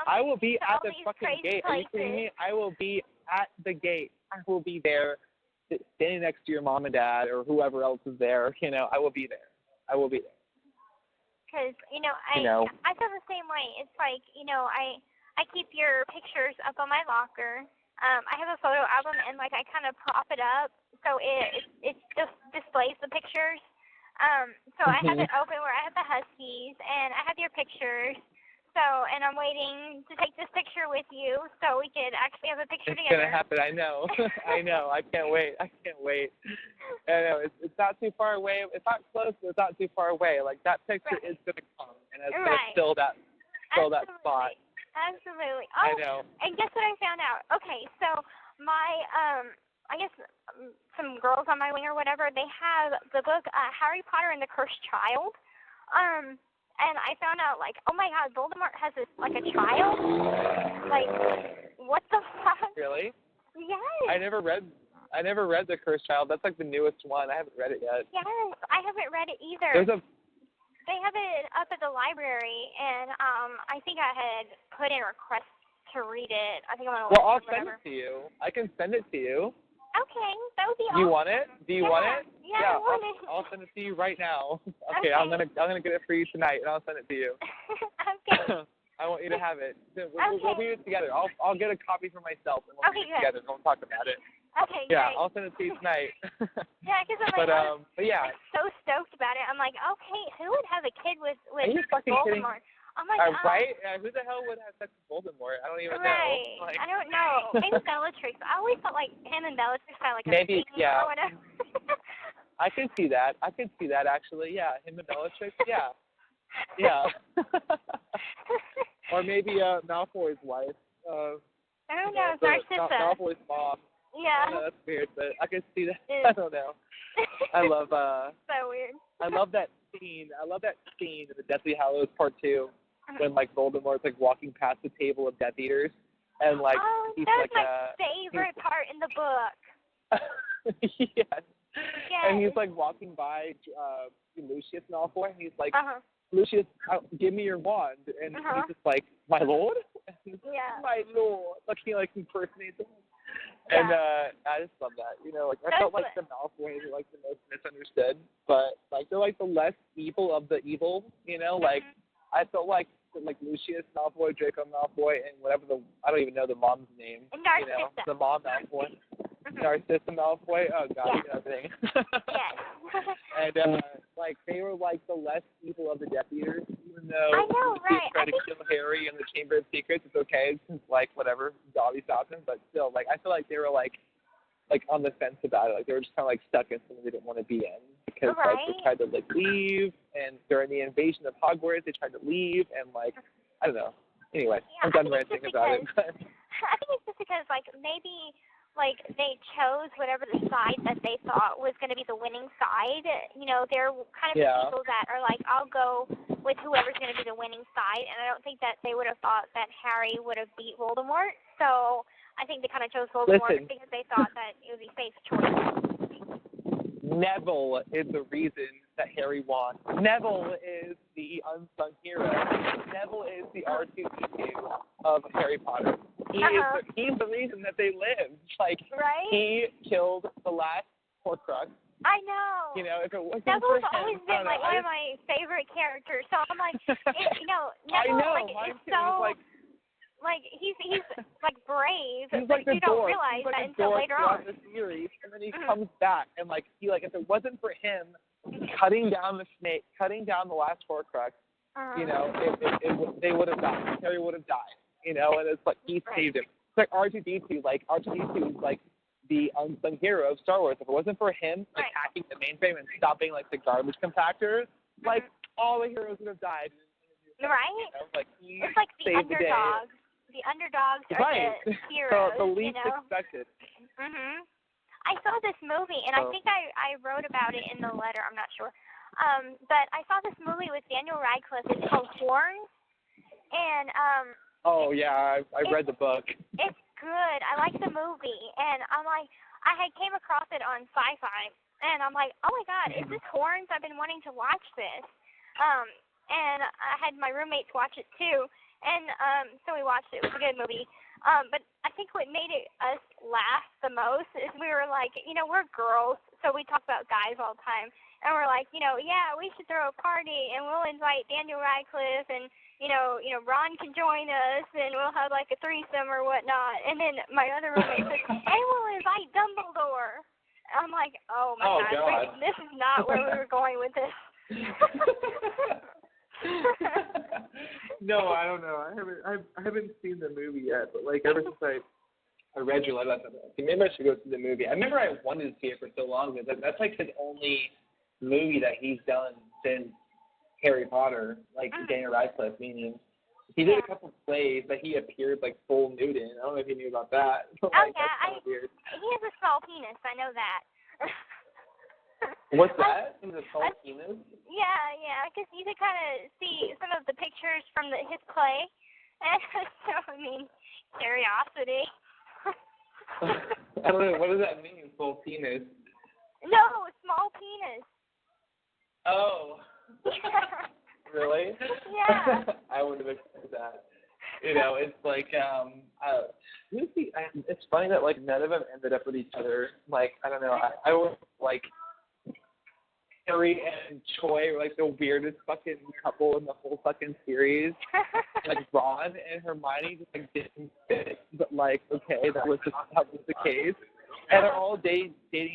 I will be at the fucking gate. Are you kidding me? I will be at the gate. I will be there, standing next to your mom and dad or whoever else is there. I will be there. I will be there. Because I feel the same way. It's like I keep your pictures up on my locker. I have a photo album, and like I kind of prop it up so it just displays the pictures. So I have it open where I have the Huskies, and I have your pictures. So, and I'm waiting to take this picture with you so we could actually have a picture together. It's gonna happen. I know. I know. I can't wait. I know. It's not too far away. It's not close, but it's not too far away. Like that picture is gonna come, and it's gonna fill that spot. Absolutely. I Oh, know. And guess what I found out? Okay, so my I guess some girls on my wing or whatever, they have the book Harry Potter and the Cursed Child. And I found out, like, oh my God, Voldemort has this, like, a child? Like, what the fuck? Really? Yes. I never read The Cursed Child. That's, like, the newest one. I haven't read it yet. Yes, I haven't read it either. They have it up at the library, and I think I had put in a request to read it. I think I'm going to I'll send it to you. I can send it to you. Okay, that would be awesome. You want it? Do you want it? Yeah, I want it. I'll send it to you right now. Okay, I'm gonna get it for you tonight, and I'll send it to you. Okay. I want you to have it. We'll read it together. I'll get a copy for myself, and we'll read it together. And we'll talk about it. Okay, yeah, great. I'll send it to you tonight. Yeah, because I'm like, but yeah. I'm so stoked about it. I'm like, okay, who would have a kid with Are you fucking Voldemort? kidding? I'm like, right? Who the hell would have sex with Voldemort? I don't even know. Like, I don't know. Maybe Bellatrix. I always thought like him and Bellatrix had like a maybe, yeah. or whatever. I could see that. Actually. Yeah, him and Bellatrix. Yeah. Yeah. Or maybe Malfoy's wife. I don't know. Narcissa. Malfoy's mom. Yeah. I know, that's weird, but I could see that. I don't know. I love So weird. I love that scene. I love that scene in the Deathly Hallows Part 2 when like Voldemort's like walking past the table of Death Eaters and like he's that's like my favorite part in the book. Yes. Yes. And he's like walking by Lucius Malfoy and he's like, Lucius, give me your wand, and he's just like, my lord? Yeah. My lord. Like he like impersonates him. And I just love that. You know, like I felt like the Malfoys are like the most misunderstood, but like they're like the less evil of the evil. You know, like I felt like Lucius Malfoy, Draco Malfoy, and whatever I don't even know the mom's name. You know, the mom Malfoy. Narcissa Malfoy. Oh God, you know everything. Yes. And like they were like the less evil of the Death Eaters, even though I know, right? tried to kill Harry in the Chamber of Secrets. It's okay, since like whatever, Dobby stopped him. But still, like I feel like they were like on the fence about it. Like they were just kind of like stuck in something they didn't want to be in because like they tried to like leave, and during the invasion of Hogwarts, they tried to leave, and like I don't know. Anyway, I'm done ranting about it. I think it's just because like maybe. Like, they chose whatever the side that they thought was going to be the winning side. You know, they're kind of people that are like, I'll go with whoever's going to be the winning side. And I don't think that they would have thought that Harry would have beat Voldemort. So I think they kind of chose Voldemort because they thought that it would be safe choice. Neville is the reason that Harry won. Neville is the unsung hero. Neville is the R2-D2 of Harry Potter. He's the reason that they lived. Like, he killed the last Horcrux. I know. You know, if it wasn't Neville's for him, always been like one of my favorite characters. So I'm like, you know, Neville like is so like he's like brave, he's but like you don't realize that until later on. The series, and then he comes back, and like he like if it wasn't for him cutting down the snake, cutting down the last Horcrux, you know, they would have died. Harry would have died. You know, and it's like he saved him. It's like R2-D2. Like R2-D2 is like the unsung hero of Star Wars. If it wasn't for him attacking the mainframe and stopping like the garbage compactors, like all the heroes would have died. Right? You know, like it's like the underdogs. The underdogs are the heroes. The least you know? expected. I saw this movie, and I think I wrote about it in the letter. I'm not sure. But I saw this movie with Daniel Radcliffe. It's called Horns. And oh yeah, I read the book. It's good. I like the movie, and I'm like, I had came across it on Sci-Fi, and I'm like, oh my God, is this Horns? I've been wanting to watch this. And I had my roommates watch it too, and so we watched it. It was a good movie. But I think what made us laugh the most is we were like, you know, we're girls, so we talk about guys all the time, and we're like, you know, yeah, we should throw a party, and we'll invite Daniel Radcliffe, and you know, Ron can join us, and we'll have like a threesome or whatnot. And then my other roommate says, and we'll invite Dumbledore. I'm like, oh my God, this is not where we were going with this. No, I don't know. I haven't seen the movie yet, but like ever since I read your letter, I thought, maybe I should go see the movie. I remember I wanted to see it for so long because that's like his only movie that he's done since Harry Potter, like Daniel Radcliffe, meaning he did a couple plays that he appeared like full nude in. I don't know if you knew about that. But, like, he has a small penis. I know that. What's that? He has a small penis? Yeah, because you could kind of see some of the pictures from his play, and so I mean, curiosity. I don't know. What does that mean? Full penis? No, small penis. Oh. Really? Yeah. I wouldn't have expected that. You know, it's like it's funny that like none of them ended up with each other. Like I don't know. I was like Harry and Choi were like the weirdest fucking couple in the whole fucking series. Like Ron and Hermione just like didn't fit, but like okay, that was the case. And they're all dating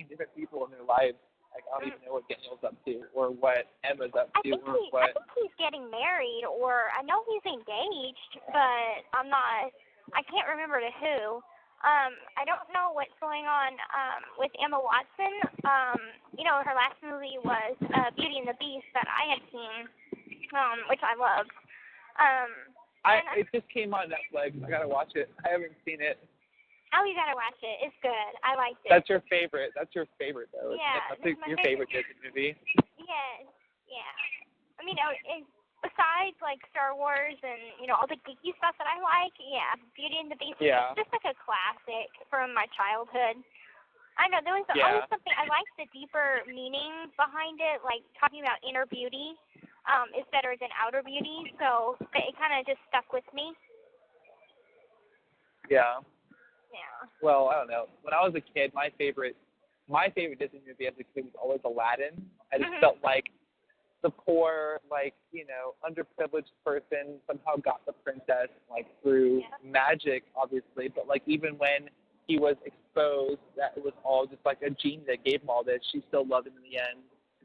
different people in their lives. Like, I don't even know what Daniel's up to or what Emma's up to I think he's getting married, or I know he's engaged, but I can't remember to who. I don't know what's going on with Emma Watson. You know, her last movie was Beauty and the Beast that I had seen, which I loved. It just came on Netflix. I gotta watch it. I haven't seen it. Oh, you gotta watch it. It's good. I liked it. That's your favorite. That's your favorite, though. Yeah, That's this is my your favorite Disney movie. Yes. Yeah. I mean, besides like Star Wars and all the geeky stuff that I like, yeah, Beauty and the Beast is just like a classic from my childhood. I know there was always something. I liked the deeper meaning behind it, like talking about inner beauty is better than outer beauty. So it kind of just stuck with me. Yeah. Yeah. Well, I don't know. When I was a kid, my favorite Disney movie as a kid was always Aladdin. I just felt like the poor, underprivileged person somehow got the princess, through magic, obviously. But, even when he was exposed that it was all just, a genie that gave him all this, she still loved him in the end.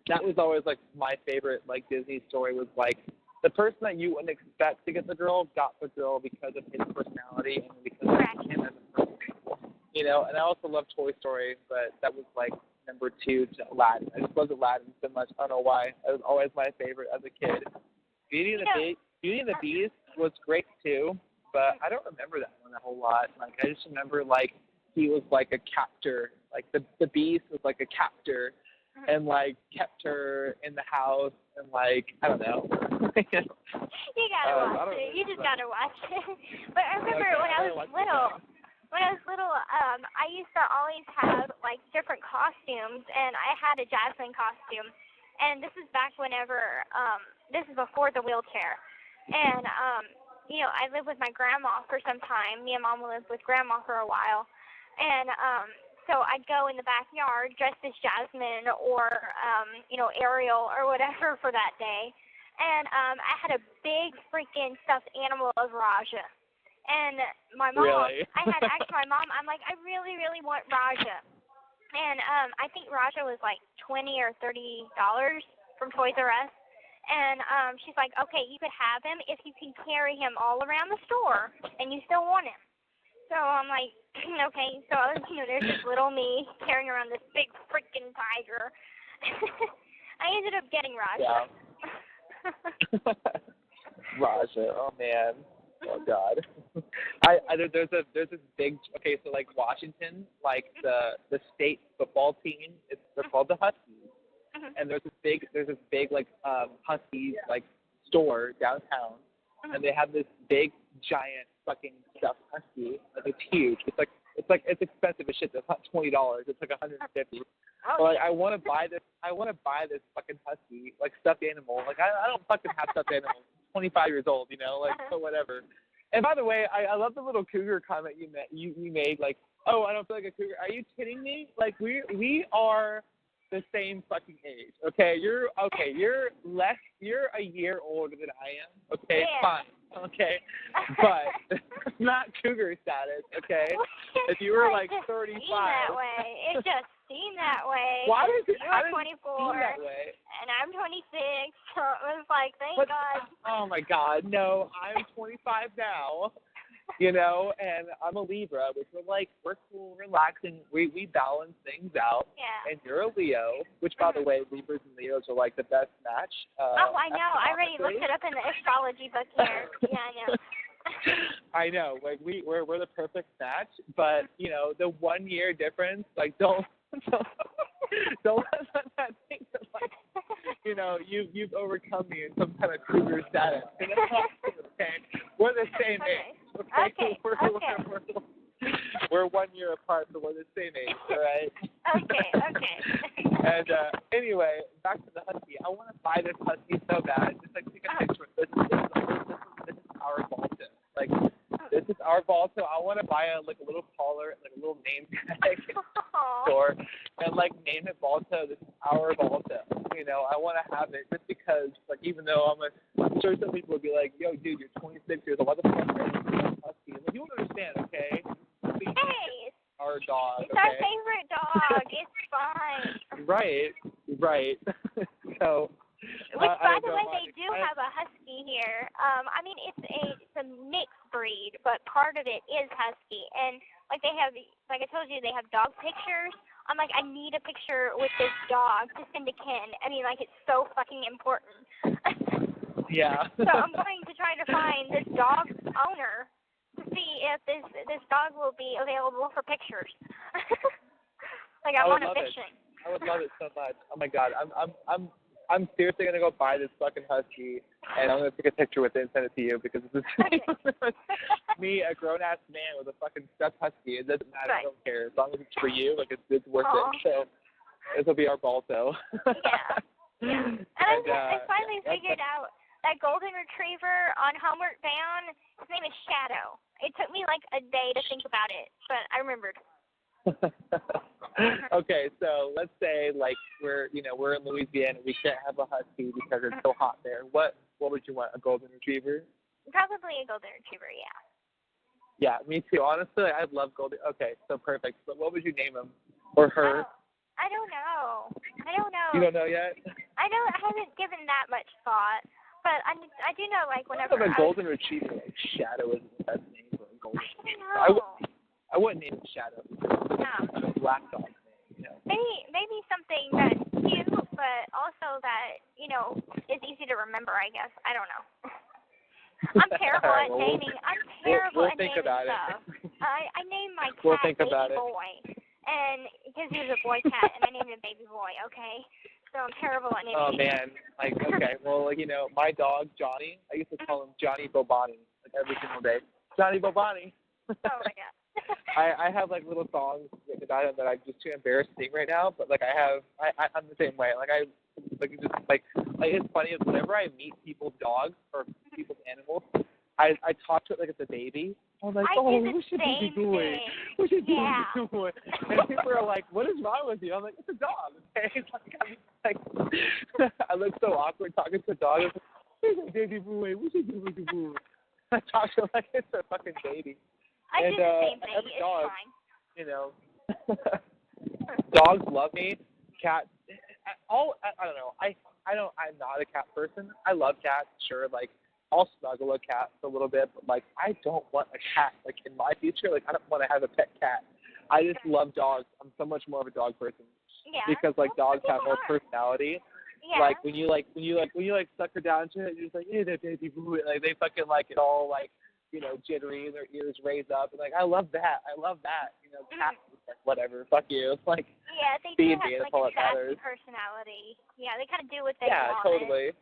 That was always, my favorite, Disney story was, the person that you wouldn't expect to get the girl got the girl because of his personality and because of him as a person. And I also love Toy Story, but that was, number 2 to Aladdin. I just loved Aladdin so much. I don't know why. It was always my favorite as a kid. Beauty and the Beast was great, too, but I don't remember that one a whole lot. I just remember, he was, a captor. The Beast was, a captor. And kept her in the house and I don't know. You gotta watch it. You just gotta watch it. But I remember when I was little, I used to always have different costumes, and I had a Jasmine costume. And this is back whenever this is before the wheelchair. And I lived with my grandma for some time. Me and Mom lived with grandma for a while. And so I'd go in the backyard dressed as Jasmine or, Ariel or whatever for that day. And I had a big freaking stuffed animal of Raja. And my mom, really? I had asked my mom, I'm like, I really, really want Raja. And I think Raja was $20 or $30 from Toys R Us. And she's like, okay, you could have him if you can carry him all around the store and you still want him. So I'm like, okay, so there's this little me carrying around this big freaking tiger. I ended up getting Raja. Yeah. Raja, oh man, oh god. There's this big, okay, so Washington, the state football team, they're called the Huskies, and there's this big Huskies store downtown, and they have this big giant fucking stuffed husky. It's huge. It's expensive as shit. It's not $20. It's $150. But I want to buy this. I want to buy this fucking husky, stuffed animal. I don't fucking have stuffed animals. I'm 25 years old, so whatever. And by the way, I love the little cougar comment you made. Oh, I don't feel like a cougar. Are you kidding me? We are the same fucking age. Okay, you're a year older than I am. Okay, fine. Okay, but not cougar status. Okay, if you were 35. That way. It just seemed that way. Why does it? You're 24, that way? and I'm 26. So it was thank God. Oh my God, no! I'm 25 now. And I'm a Libra, which we're cool, relaxing. We balance things out. Yeah. And you're a Leo, which, by the way, Libras and Leos are the best match. I know. I already looked it up in the astrology book here. Yeah, I know. I know. We're the perfect match, but the 1 year difference, don't let that think that you've overcome me in some kind of cougar status. Okay, we're the same age. Okay. We're 1 year apart, but we're the same age. All right. Okay. And anyway, back to the husky. I want to buy this husky so bad. Just take a picture. This is our Balto. This is our Balto. I want to buy a little collar, a little name tag store, and name it Balto. This is our Balto. I want to have it just because, even though I'm sure some people would be like, yo, dude, you're 26 years old. What the fuck are you husky? You don't understand, okay? Hey, our dog. It's our favorite dog. It's fine. Right. So. Which, by the way, they do have a husky here. I mean, it's a mixed breed, but part of it is husky. And they have, I told you, they have dog pictures. I'm like, I need a picture with this dog to send to Ken. I mean, it's so fucking important. Yeah. So I'm going to try to find this dog's owner to see if this dog will be available for pictures. Like I'm on a mission. I would love it so much. Oh my God, I'm seriously gonna go buy this fucking husky, and I'm gonna take a picture with it and send it to you because this is me, a grown ass man with a fucking stuffed husky. It doesn't matter. Right. I don't care as long as it's for you. Like it's worth it. So this will be our Balto. Yeah. And I finally figured out that golden retriever on Homeward Bound. His name is Shadow. It took me like a day to think about it, but I remembered. Okay, so let's say like we're in Louisiana, we can't have a husky because it's so hot there. What would you want? A golden retriever? Probably a golden retriever, yeah. Yeah, me too. Honestly, I love golden. Okay, so perfect. But what would you name him or her? I don't know. You don't know yet? I haven't given that much thought, but I do know like whenever a golden retriever like Shadow is the best name for a golden retriever. I don't know. I wouldn't name it Shadow. No. A black dog. Maybe something that's cute, but also that, is easy to remember, I guess. I don't know. I'm terrible at naming. I'm terrible at naming stuff. I named my cat Baby Boy, and because he was a boy cat, and I named him Baby Boy, okay? So I'm terrible at naming. Oh, man. Okay. Well, my dog, Johnny, I used to call him Johnny Bobani, every single day. Johnny Bobani. Oh, my God. I have little songs written about him that I'm just too embarrassed to sing right now. But I'm the same way. It's funny is whenever I meet people's dogs or people's animals, I talk to it like it's a baby. I'm like, what's your baby boy? What's your baby boy? And people are like, what is wrong with you? I'm like, it's a dog. Okay? I look so awkward talking to a dog. I'm like, where's your baby boy? What's your baby boy? I talk to it like it's a fucking baby. I do the same thing. Every dog, it's fine. Dogs love me. Cats, I don't know. I'm not a cat person. I love cats, sure. I'll snuggle a cat for a little bit, but I don't want a cat. In my future, I don't want to have a pet cat. I just love dogs. I'm so much more of a dog person. Yeah. Because dogs have more personality. Yeah. When you suck her down to it, you're just like, hey there, baby boo. They fucking it all jittery and their ears raise up. And I love that. Cats whatever. Fuck you. It's yeah, they do have a sassy personality. Yeah, they kind of do what they want. Yeah, totally.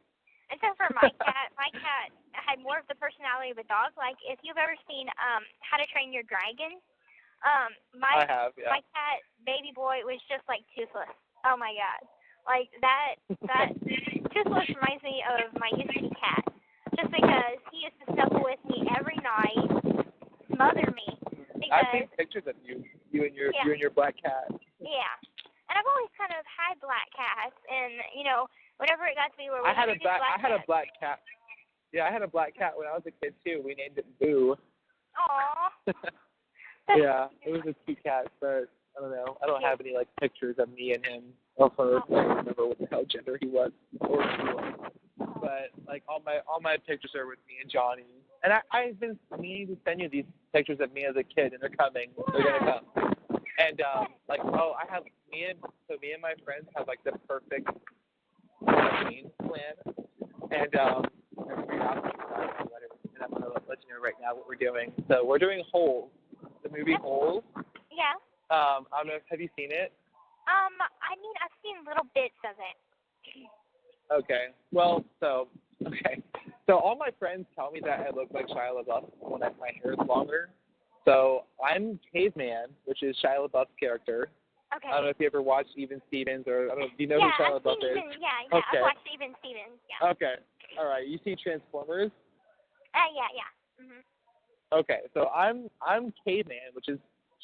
Except for my cat. My cat had more of the personality of a dog. If you've ever seen How to Train Your Dragon, I have, yeah. My cat, Baby Boy, was just Toothless. Oh my God. That Toothless reminds me of my Husky cat. Just because he used to snuggle with me every night, smother me. I've seen pictures of you and your black cat. Yeah. And I've always kind of had black cats, and whenever it got to be where I had a black cat. Yeah, I had a black cat when I was a kid too. We named it Boo. Aww. Yeah, it was a cute cat, but I don't know. I don't have any pictures of me and him or her. I don't remember what the hell gender he was or who he was. But all my pictures are with me and Johnny. And I've been meaning to send you these pictures of me as a kid, and they're coming. They're gonna come. And I have me and my friends have the perfect Halloween plan. And I'm gonna let you know right now what we're doing. So we're doing Holes, the movie Holes. Yeah. I don't know. Have you seen it? I've seen little bits of it. Okay. Well, so all my friends tell me that I look like Shia LaBeouf when my hair is longer. So I'm Caveman, which is Shia LaBeouf's character. Okay. I don't know if you ever watched Even Stevens, or I don't know. Do you know who Shia LaBeouf is? Yeah. Okay. I've watched Even Stevens. Yeah. Okay. All right. You see Transformers? Yeah. Mhm. Okay. So I'm Caveman, which is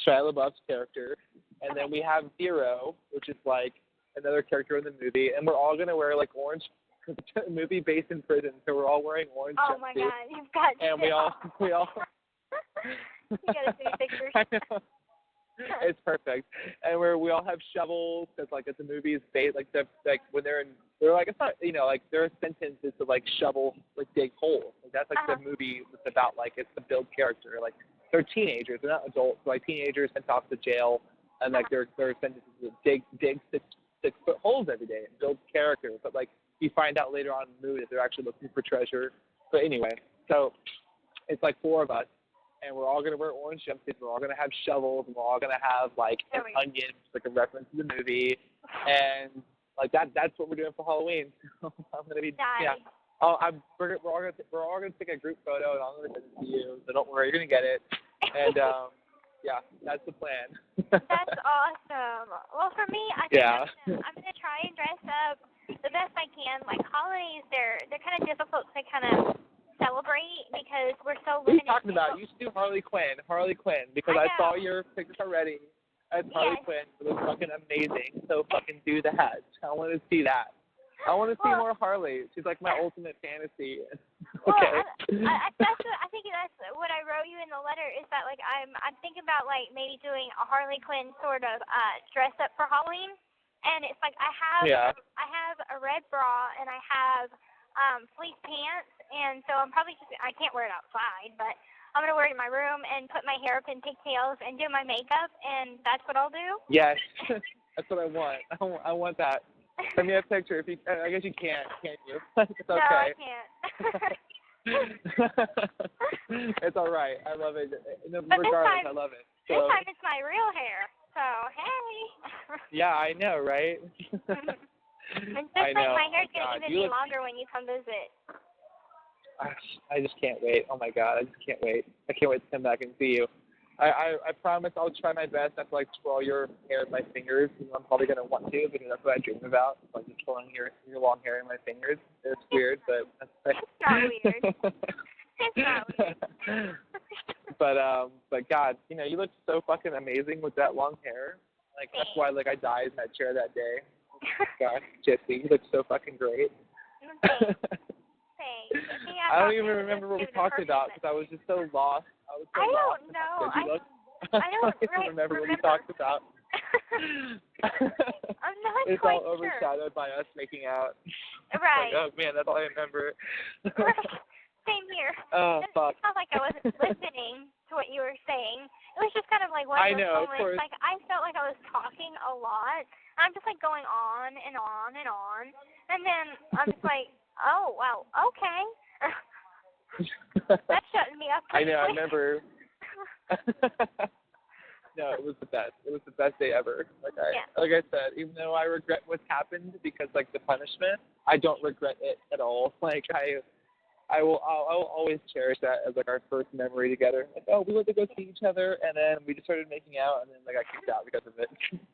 Shia LaBeouf's character, and then we have Zero, which is another character in the movie, and we're all gonna wear orange. It's a movie based in prison, so we're all wearing orange jumpsuits. Oh my God, you've got. And we all. You gotta see pictures. I know. It's perfect, and we all have shovels because it's a movie is based when they're it's not their sentence is to shovel dig holes. That's the movie it's about it's to build character. They're teenagers, they're not adults. So, teenagers sent off to jail, and their sentence is to dig 6 foot holes every day and build character. But you find out later on in the movie that they're actually looking for treasure. But anyway, so it's 4 of us, and we're all going to wear orange jumpsuits. We're all going to have shovels, and we're all going to have, like, an onion, like a reference to the movie. And, like, that's what we're doing for Halloween. So I'm going to be, yeah. Oh, we're all gonna take a group photo, and I'm going to send it to you. So don't worry, you're going to get it. And, yeah, that's the plan. That's awesome. Well, for me, I think I'm gonna try and dress up the best I can. Like holidays, they're kind of difficult to kind of celebrate because we're so limited. What are you talking about? You should do Harley Quinn, because I saw your pictures already as Harley Quinn. It was fucking amazing. So fucking do that. I want to see that. I want to see more Harley. She's like my ultimate fantasy. Okay. Well, I think that's what I wrote you in the letter is that like I'm thinking about like maybe doing a Harley Quinn sort of dress up for Halloween, and it's like I have a red bra and I have fleece pants, and so I'm probably I can't wear it outside, but I'm gonna wear it in my room and put my hair up in pigtails and do my makeup, and that's what I'll do. Yes, that's what I want. I want that. Send me a picture. If you, I guess you can't you? It's okay. No, I can't. It's all right. I love it. But regardless, I love it. So, this time it's my real hair. So hey. Yeah, I know, right? And this time my hair's gonna even be longer when you come visit. I just can't wait. Oh my God, I just can't wait. I can't wait to come back and see you. I promise I'll try my best not to like twirl your hair in my fingers. I'm probably gonna want to because that's what I dream about. Like just twirling your long hair in my fingers. It's weird, but that's it's not weird. It's not weird. But God, you know, you look so fucking amazing with that long hair. Like that's why like I died in that chair that day. Gosh, Gypsy, you look so fucking great. Thanks. I don't even remember what we talked about because I was just so lost. I don't know. I don't remember what we talked about. I'm not it's quite all overshadowed by us making out. Right. Like, oh man, that's all I remember. Same here. Oh fuck. It's not like I wasn't listening to what you were saying. It was just kind of like one of those moments. Of course. Like I felt like I was talking a lot. I'm just like going on and on and on, and then I'm just like, oh wow, okay. That's shutting me up. I know. I remember. No, it was the best. It was the best day ever. Like I said, even though I regret what's happened because like the punishment, I don't regret it at all. Like I will always cherish that as like our first memory together. Like, oh, we went to go see each other, and then we just started making out, and then like I got kicked out because of it.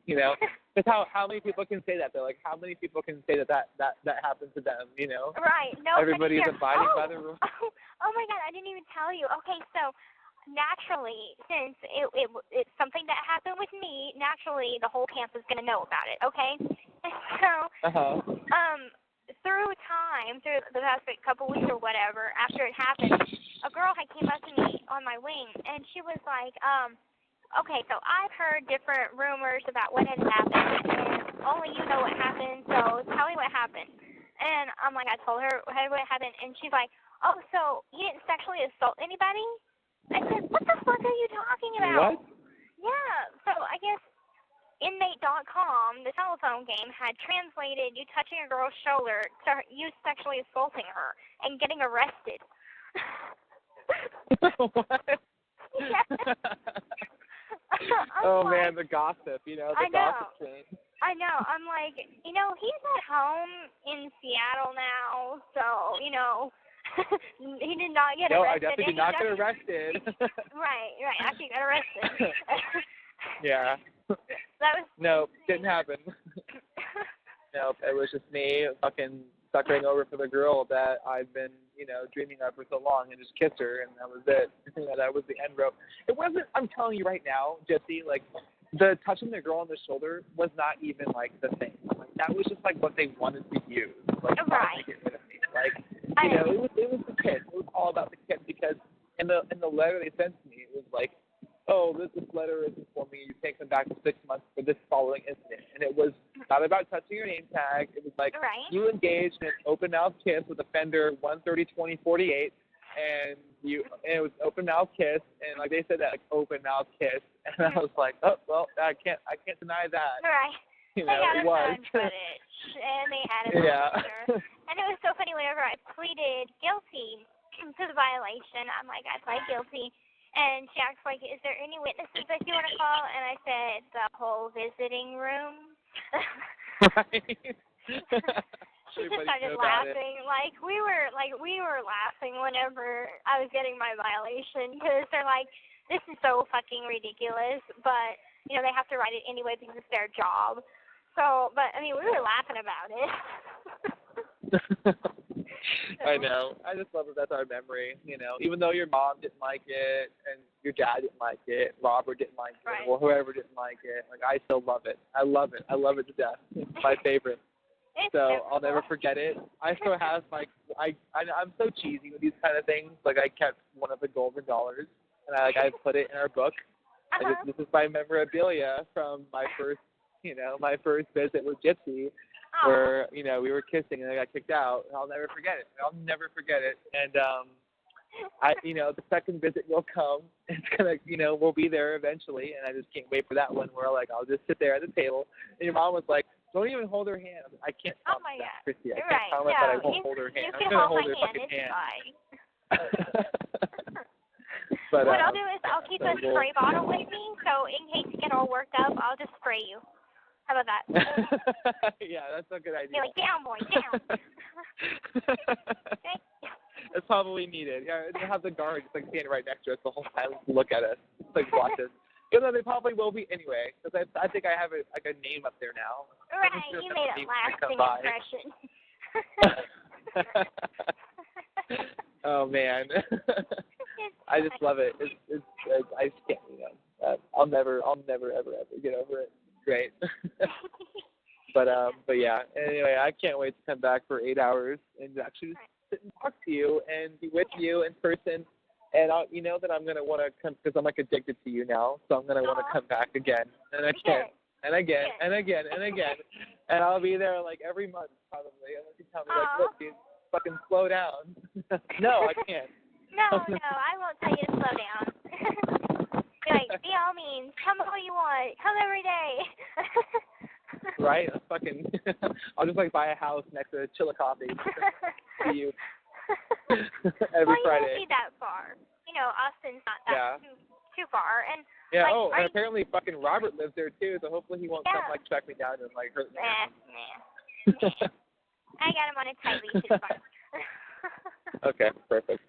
You know, because how many people can say that? They're like, how many people can say that happened to them? You know, right? No, everybody's abiding by the rules. Oh my God, I didn't even tell you. Okay, so naturally, since it's something that happened with me, naturally the whole campus is gonna know about it. Okay, so through time, through the past couple weeks or whatever, after it happened, a girl had came up to me on my wing, and she was like, okay, so I've heard different rumors about what had happened, and only you know what happened, so tell me what happened. And I'm like, I told her what happened, and she's like, oh, so you didn't sexually assault anybody? I said, what the fuck are you talking about? What? Yeah, so I guess Inmate.com, the telephone game, had translated you touching a girl's shoulder to you sexually assaulting her and getting arrested. What? Yeah. Oh like, man, the gossip, you know, the gossip train. I know. I'm like, you know, he's at home in Seattle now, so, you know, he did not get arrested. No, I definitely did not get arrested. Right, I actually got arrested. Yeah. Nope, didn't happen. Nope, it was just me fucking suckering over for the girl that I've been, you know, dreaming of for so long and just kissed her, and that was it. You know, that was the end rope. It wasn't, I'm telling you right now, Gypsy, like, the touching the girl on the shoulder was not even, like, the thing. Like, that was just, like, what they wanted to use. Like, right. To get rid of me. Like, you know, it was the kiss. It was all about the kiss because in the letter they sent to me, it was like, oh, this letter is informing you take them back to 6 months for this following incident. And it was not about touching your name tag. It was like you engaged in an open mouth kiss with offender 130-2048, and it was open mouth kiss, and like they said that like open mouth kiss, and I was like, oh well, I can't deny that. Right. You know, they had it was. footage, and they had a picture. And it was so funny whenever I pleaded guilty to the violation. I'm like, I pled guilty. And she asked, like, is there any witnesses that you want to call? And I said, the whole visiting room. Right. She just started laughing. Like we were laughing whenever I was getting my violation because they're like, this is so fucking ridiculous, but you know they have to write it anyway because it's their job. So, but I mean, we were laughing about it. I know. I just love that that's our memory, you know. Even though your mom didn't like it and your dad didn't like it, Robert didn't like it, Right. or whoever didn't like it, like I still love it. I love it. I love it to death. It's my favorite. So I'll never forget it. I still have I'm so cheesy with these kind of things. Like I kept one of the golden dollars and I put it in our book. This is my memorabilia from my first visit with Gypsy. Where, you know, we were kissing and I got kicked out. And I'll never forget it. And, the second visit will come. It's going to, you know, we'll be there eventually. And I just can't wait for that one where, like, I'll just sit there at the table. And your mom was like, don't even hold her hand. I can't promise that, Kristy. I can't promise that I won't hold her hand. I'm going to hold her fucking hand. But, what I'll do is I'll keep a spray bottle with me. So in case you get all worked up, I'll just spray you. How about that? Yeah, that's a good idea. You're like, down, boy, down. Okay. It's probably needed. Yeah, they have the guard just like standing right next to us the whole time to look at us, like watch us. Even though they probably will be anyway, because I think I have a name up there now. Right, you made a lasting impression. Oh man, I just love it. I just can't, you know. I'll never ever get over it. Great. but yeah. Anyway, I can't wait to come back for 8 hours and actually just sit and talk to you and be with you in person. And you know that I'm gonna want to come because I'm like addicted to you now. So I'm gonna want to come back again and again and again and again and again. And I'll be there like every month probably. Unless you tell me like, look, dude, fucking slow down. No, I can't. No, I won't tell you to slow down. Like, by all means, come all you want. Come every day. Right? I'll just like buy a house next to Chillicothe. See you every Friday. You won't be that far. You know, Austin's not that too far. And yeah. like, And apparently fucking Robert lives there too. So hopefully he won't come like track me down and like hurt me. I got him on a tight leash. It's fine. Okay, perfect.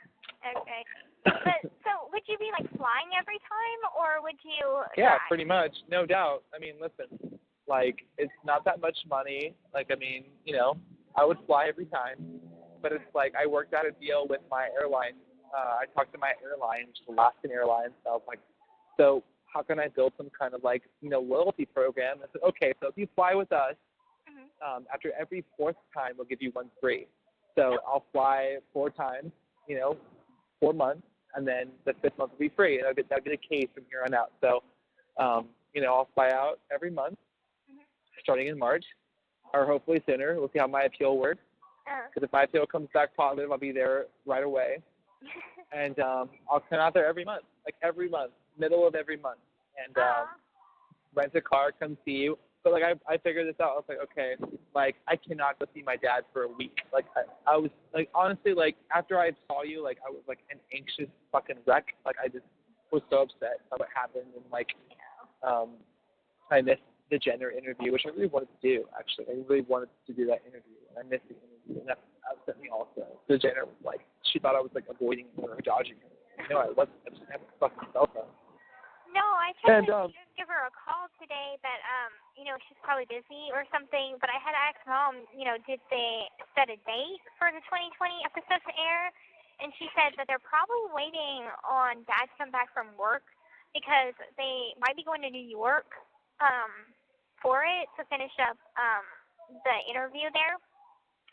Okay. But so, would you be like flying every time, or would you? Yeah, drive? pretty much, no doubt. I mean, listen, like it's not that much money. Like, I mean, you know, I would fly every time, but it's like I worked out a deal with my airline. I talked to my airline, which is Alaskan Airlines. So I was like, so how can I build some kind of like, you know, loyalty program? I said, okay, so if you fly with us, after every fourth time, we'll give you one free. So I'll fly 4 times, you know, 4 months, and then the 5th month will be free, and I'll get a case from here on out. So, you know, I'll fly out every month, starting in March, or hopefully sooner. We'll see how my appeal works. Because if my appeal comes back positive, I'll be there right away. And I'll come out there every month, middle of every month, and rent a car, come see you. But like I figured this out. I was like, okay, like I cannot go see my dad for a week. Like I was like honestly like after I saw you, like I was like an anxious fucking wreck. Like I just was so upset about what happened, and like I missed the gender interview, which I really wanted to do. Actually, I really wanted to do that interview, and I missed the interview, and that upset me also. The gender was like she thought I was like avoiding her or dodging her. No, I wasn't. I just had my fucking cell phone. No, I tried to give her a call today, but you know, she's probably busy or something. But I had asked Mom, you know, did they set a date for the 2020 episode to air? And she said that they're probably waiting on Dad to come back from work because they might be going to New York for it to finish up the interview there.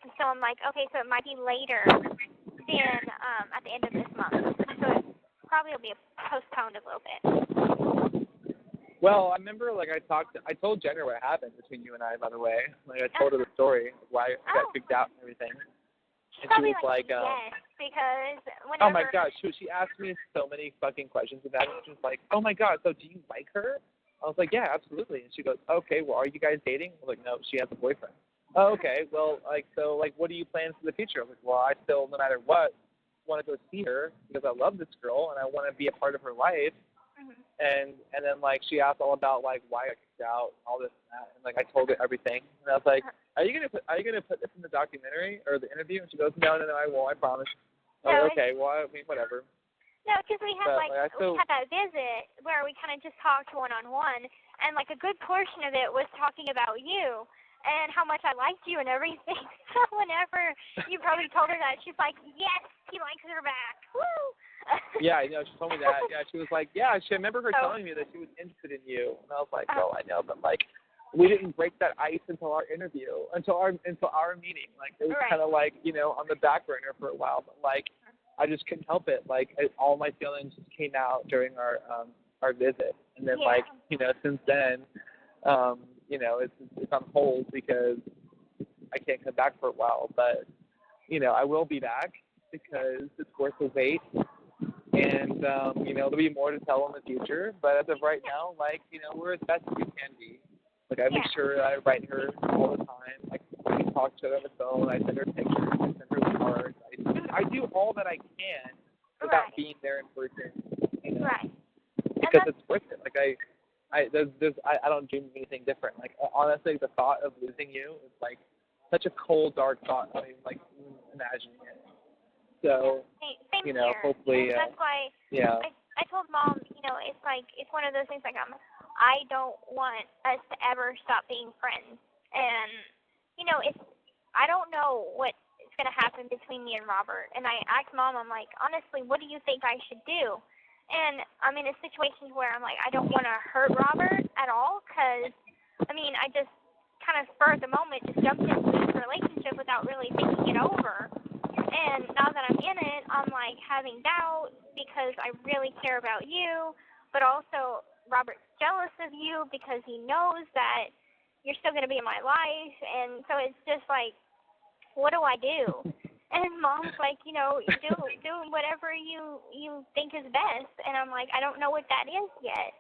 And so I'm like, okay, so it might be later than at the end of this month. So it probably will be postponed a little bit. Well, I remember, like, I told Jenner what happened between you and I, by the way. Like, I told her the story of why I got kicked out and everything. And she was like, yes, because whenever... Oh, my gosh, she asked me so many fucking questions about it. She was like, oh, my God, so do you like her? I was like, yeah, absolutely. And she goes, okay, well, are you guys dating? I was like, no, she has a boyfriend. Oh, okay, well, like, so, like, what do you plan for the future? I was like, well, I still, no matter what, want to go see her because I love this girl and I want to be a part of her life. And then like she asked all about like why I kicked out, all this and that, and like I told her everything. And I was like, Are you gonna put this in the documentary or the interview? And she goes, No, I won't. I promise. No, okay, well, I mean, whatever. No, because we had we had that visit where we kind of just talked one-on-one, and like a good portion of it was talking about you and how much I liked you and everything. So whenever you probably told her that, she's like, yes, he likes her back. Woo! Yeah, I know. She told me that. Yeah, she was like, yeah, I remember her telling me that she was interested in you. And I was like, well, I know, but like, we didn't break that ice until our interview, until our meeting. Like, it was kind of like, on the back burner for a while. But like, I just couldn't help it. Like, all my feelings just came out during our visit, and then like, since then, it's on hold because I can't come back for a while. But I will be back because it's worth the wait. And, there'll be more to tell in the future. But as of right now, like, we're as best as we can be. Like, I make sure that I write her all the time. Like, we talk to her on the phone. I send her pictures. I send her cards. I do all that I can without being there in person. Right. Because it's worth it. Like, I don't dream of anything different. Like, honestly, the thought of losing you is, like, such a cold, dark thought. I mean, like, imagining it. So, Same here. hopefully, that's why I told Mom, it's like, it's one of those things like, I don't want us to ever stop being friends. And, I don't know what is going to happen between me and Robert. And I asked Mom, I'm like, honestly, what do you think I should do? And I'm in a situation where I'm like, I don't want to hurt Robert at all because, I just kind of spur of the moment just jumped into this relationship without really thinking it over. And now that I'm in it, I'm like having doubts because I really care about you, but also Robert's jealous of you because he knows that you're still going to be in my life. And so it's just like, what do I do? And Mom's like, do whatever you think is best. And I'm like, I don't know what that is yet.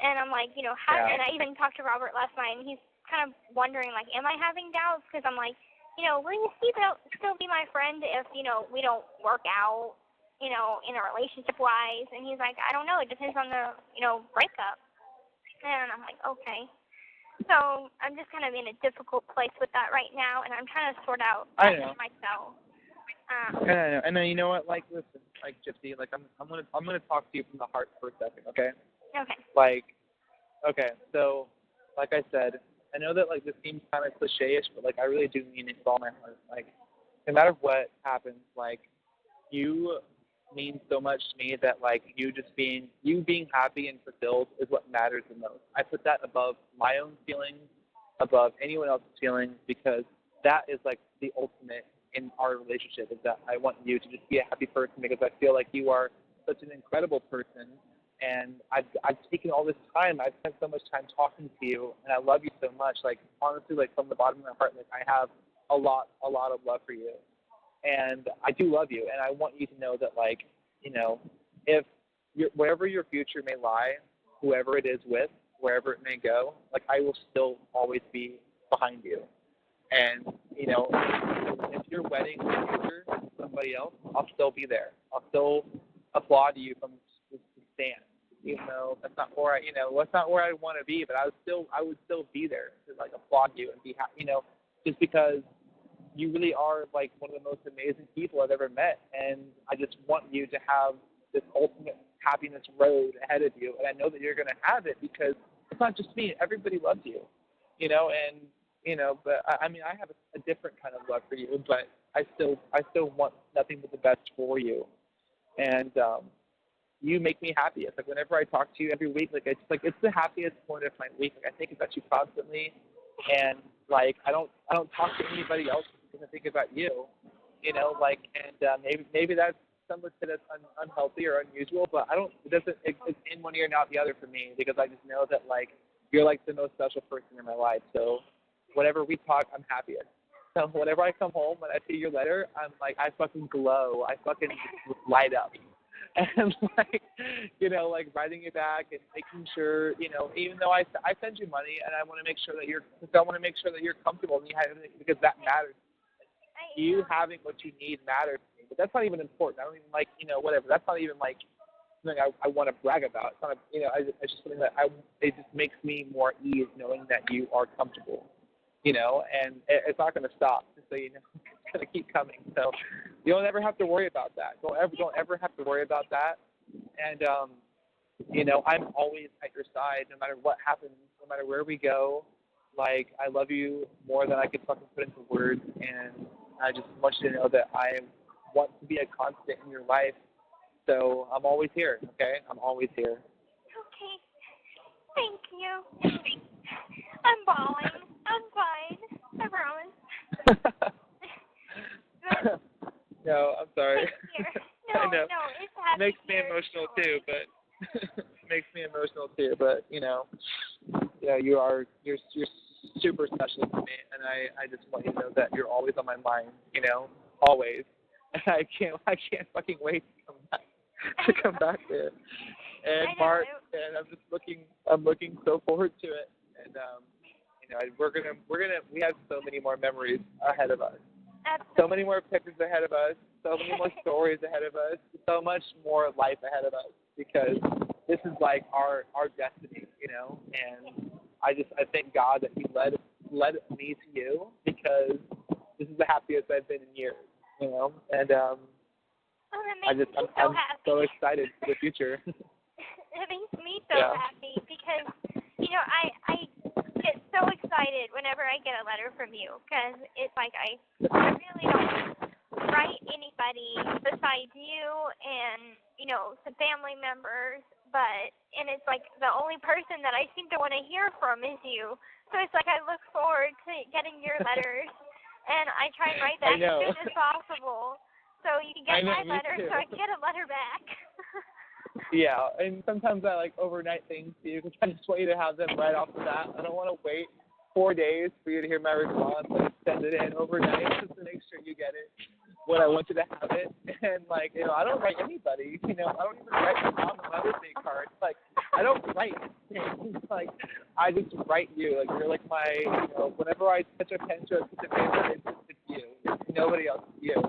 And I'm like, and I even talked to Robert last night, and he's kind of wondering, like, am I having doubts? Because I'm like, will you still be my friend if, we don't work out, in a relationship-wise? And he's like, I don't know. It depends on the, breakup. And I'm like, okay. So I'm just kind of in a difficult place with that right now, and I'm trying to sort out myself. I know. And then you know what? Like, listen, like Gypsy, like I'm gonna talk to you from the heart for a second, okay? Okay. Like, okay. So, like I said, I know that like this seems kind of cliche-ish, but like I really do mean it with all my heart. Like, no matter what happens, like you mean so much to me that like you being happy and fulfilled is what matters the most. I put that above my own feelings, above anyone else's feelings, because that is like the ultimate in our relationship, is that I want you to just be a happy person because I feel like you are such an incredible person. And I've taken all this time. I've spent so much time talking to you, and I love you so much. Like, honestly, like from the bottom of my heart, like I have a lot of love for you, and I do love you. And I want you to know that, like, if wherever your future may lie, whoever it is with, wherever it may go, like I will still always be behind you. And if you're wedding in the future with somebody else, I'll still be there. I'll still applaud you from the stand. Even though that's not where that's not where I want to be, but I would still be there to like applaud you and be happy, just because you really are like one of the most amazing people I've ever met, and I just want you to have this ultimate happiness road ahead of you, and I know that you're going to have it because it's not just me; everybody loves you, But I mean, I have a different kind of love for you, but I still want nothing but the best for you, and you make me happy. It's like whenever I talk to you every week, it's the happiest point of my week. Like I think about you constantly, and like I don't talk to anybody else because I think about you, maybe that's some would say that's unhealthy or unusual, but it's in one ear and out the other for me, because I just know that like you're like the most special person in my life. So whenever we talk, I'm happiest. So whenever I come home and I see your letter, I'm like, I fucking glow. I fucking light up. And like writing you back and making sure, even though I send you money and I want to make sure that you're comfortable and you have everything, because that matters. you having what you need matters to me. But that's not even important. I don't even like, whatever. That's not even like something I want to brag about. It's not, it's just something that it just makes me more at ease knowing that you are comfortable, and it's not going to stop. So, it's going to keep coming. So you don't ever have to worry about that. Don't ever have to worry about that. And, I'm always at your side no matter what happens, no matter where we go. Like, I love you more than I could fucking put into words, and I just want you to know that I want to be a constant in your life. So I'm always here, okay? I'm always here. Okay. Thank you. I'm bawling. I'm fine. I promise. No, I'm sorry. No, I know. No, it's happy. Makes me emotional too, but makes me emotional too. But you're super special to me, and I just want you to know that you're always on my mind. Always. And I can't fucking wait to come back there. And Mark, and I'm looking so forward to it. And we have so many more memories ahead of us. Absolutely. So many more pictures ahead of us, so many more stories ahead of us, so much more life ahead of us, because this is like our destiny, and I thank God that he led me to you, because this is the happiest I've been in years, and I'm so excited for the future. It makes me so happy because, I get so excited whenever I get a letter from you, because it's like I really don't write anybody besides you and, some family members, and it's like the only person that I seem to want to hear from is you. So it's like I look forward to getting your letters, and I try and write that as soon as possible so you can get my letter so I can get a letter back. Yeah, and sometimes I overnight things to you because I just want you to have them right off the bat. I don't want to wait 4 days for you to hear my response. I just send it in overnight just to make sure you get it when I want you to have it. And I don't write anybody. I don't even write my mom and Mother's Day cards. I don't write things. I just write you. You're like my. Whenever I touch a pen to a piece of paper, it's you. It's nobody else. It's you.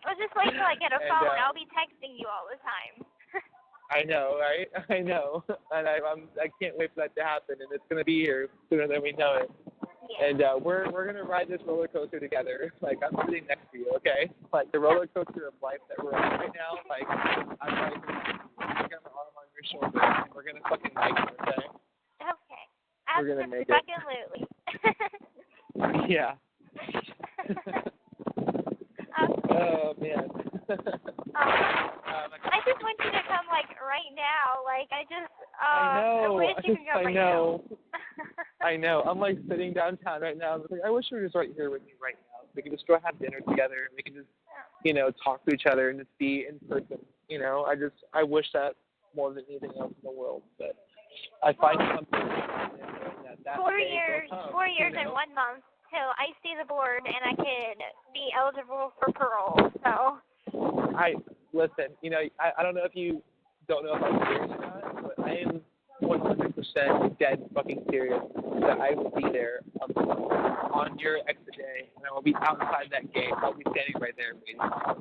I'll just wait till I get a phone. I'll be texting you all the time. I know, right? I know, and I can't wait for that to happen, and it's gonna be here sooner than we know it. Yeah. And we're gonna ride this roller coaster together. I'm sitting next to you, okay? The roller coaster of life that we're on right now. I'm right here. I got my arm on your shoulder, and we're gonna fucking make it, okay? Okay. We're gonna make it. Yeah. Oh man. I just want you to come right now. I know. I wish you could come right now. I know. I'm sitting downtown right now. I wish you were just right here with me right now. We can just go have dinner together. We can just, talk to each other and just be in person. I wish that more than anything else in the world. But I find something that 4 years. 4 years and 1 month till I see the board and I can be eligible for parole. So. Listen. I don't know if you don't know if I'm serious or not, but I am 100% dead fucking serious that I will be there on your exit day, and I will be outside that gate. I'll be standing right there waiting. Aww.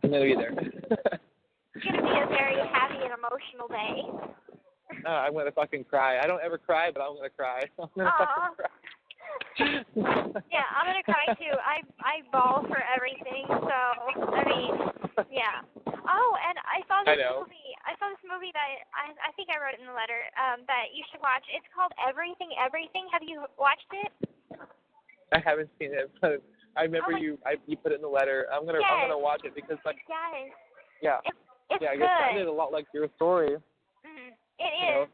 I'm gonna be there. It's gonna be a very happy and emotional day. I'm gonna fucking cry. I don't ever cry, but I'm gonna cry. I'm gonna fucking cry. Yeah, I'm gonna cry too. I bawl for everything. So yeah. Oh, and I saw this movie. I saw this movie that I think I wrote it in the letter that you should watch. It's called Everything Everything. Have you watched it? I haven't seen it, but I remember you put it in the letter. I'm gonna watch it because yes. Yeah. It's good. It sounded a lot like your story. It is.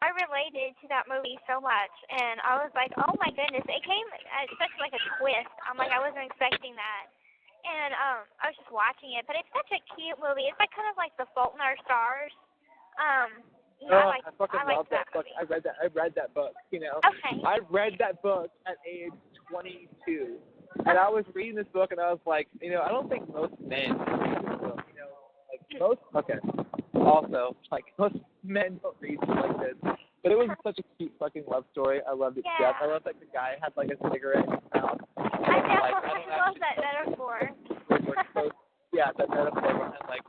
I related to that movie so much, and I was like, oh my goodness, it came at such a twist. I wasn't expecting that. And I was just watching it, but it's such a cute movie. It's kind of like The Fault in Our Stars. I fucking love that book. I read that book. Okay. I read that book at age 22, and I was reading this book, and I was like, I don't think most men read this book. Also, most men don't read like this. But it was such a cute fucking love story. I loved it to death. I love that the guy had like a cigarette in his mouth. I know. Like, I love that metaphor. We're close. Yeah, that metaphor and like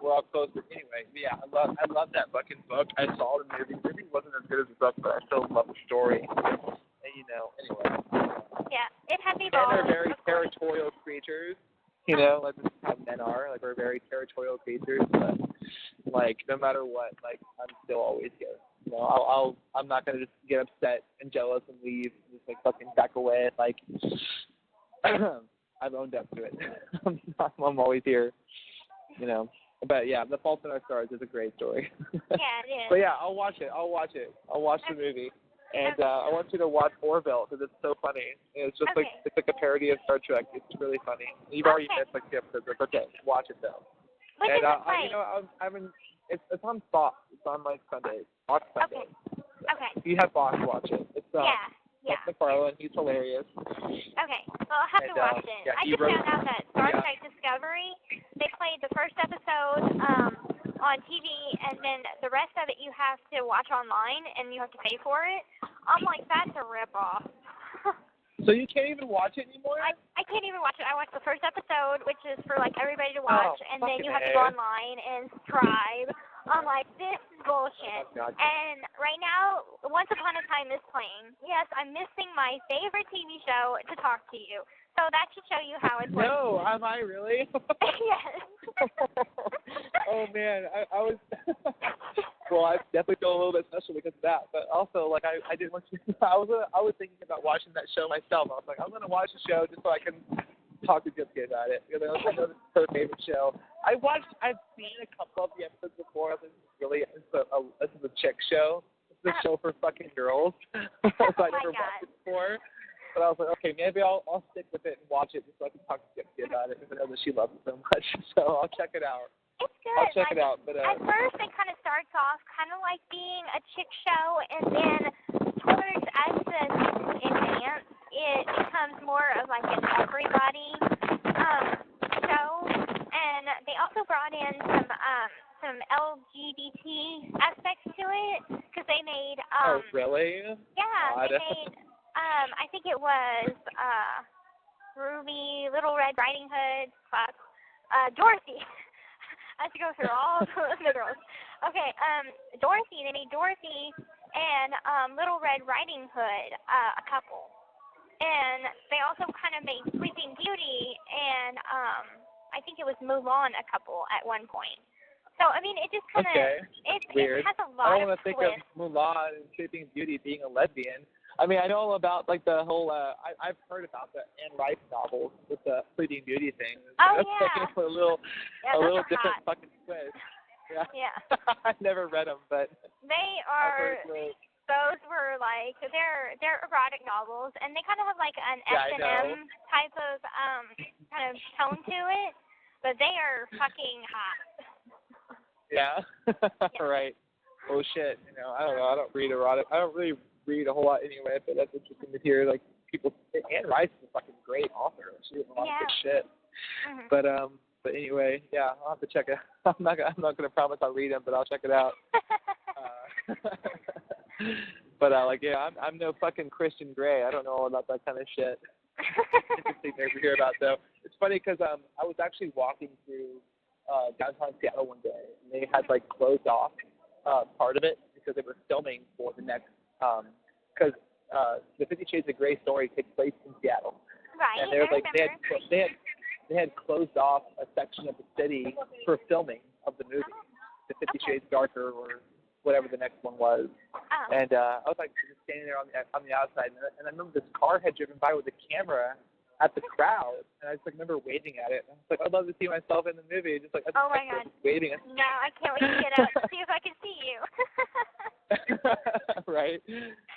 we're all close. But anyway, yeah, I love that fucking book. I saw the movie. The movie wasn't as good as the book, but I still love the story. And anyway. Yeah, it had me Men balling. are very territorial creatures. Like this is how men are. Like we're very territorial creatures. But like no matter what, like I'm still always here. I'm not gonna just get upset and jealous and leave and just like fucking back away. Like I've owned up to it. I'm always here. But yeah, The Fault in Our Stars is a great story. Yeah, it is. But yeah, I'll watch it. I'll watch the movie. And I want you to watch Orville because it's so funny. It's just like a parody of Star Trek. It's really funny. You've already missed like 2 episodes. Okay, watch it though. When and does it play? It's on Fox. It's on like Sundays. Fox Sundays. Okay. If you have Fox, watch it. It's Yeah. McFarlane. He's hilarious. Okay. Well, I'll have to watch it. Yeah, I just found out that Star Trek Discovery, they played the first episode on TV, and then the rest of it you have to watch online, and you have to pay for it. I'm like, that's a ripoff. So you can't even watch it anymore? I can't even watch it. I watched the first episode, which is for like everybody to watch, and then you have to go online and subscribe. I'm like, this is bullshit. And right now, Once Upon a Time is playing. Yes, I'm missing my favorite TV show to talk to you. So that should show you how it's working. No, am I really? Yes. Oh man, I was. Well, I definitely feel a little bit special because of that. But also, like, I didn't want to. I was thinking about watching that show myself. I was like, I'm gonna watch the show just so I can talk to Gypsy about it. I know this is her favorite show. I've seen a couple of the episodes before. This is a chick show. This is a show for fucking girls. So I never watched it before. But I was like, okay, maybe I'll stick with it and watch it just so I can talk to Gypsy about it because I know that she loves it so much. So I'll check it out. It's good. I'll check it out. But at first, it kind of starts off kind of like being a chick show, and then towards as the advance, it becomes more of like an everybody show. And they also brought in some LGBT aspects to it because they made oh really? Yeah, God. they made I think it was Ruby, Little Red Riding Hood, Dorothy. I have to go through all the girls. Okay, Dorothy. They made Dorothy and Little Red Riding Hood a couple, and they also kind of made Sleeping Beauty and I think it was Mulan a couple at one point. So I mean, it just kind of it has a lot I don't want to think of Mulan and Sleeping Beauty being a lesbian. I mean, I know all about like the whole. I've heard about the Anne Rice novels with the Sleeping Beauty thing. Oh That's yeah. Like a little different fucking twist. Yeah. Yeah. I've never read them, but they are. Those were like they're erotic novels, and they kind of have like an S&M type of kind of tone to it, but they are fucking hot. Yeah. Right. Oh shit. I don't know. I don't read erotic. I don't really read a whole lot anyway, but that's interesting to hear. Like people, Anne Rice is a fucking great author. She has a lot of good shit. Mm-hmm. But anyway, yeah, I'll have to check it. I'm not gonna promise I'll read them, but I'll check it out. But I'm no fucking Christian Grey. I don't know all about that kind of shit. Interesting thing to hear about though. It's funny because I was actually walking through downtown Seattle one day, and they had like closed off part of it because they were filming for the next because the 50 Shades of Grey story takes place in Seattle. Right. And they had closed off a section of the city for filming of the movie, the 50 Shades Darker or whatever the next one was. Oh. And I was like just standing there on the outside, and I remember this car had driven by with a camera at the crowd, and I just like remember waving at it. And I was like, I'd love to see myself in the movie, just like oh my God, waving. No, I can't wait to get out and see if I can see you. Right?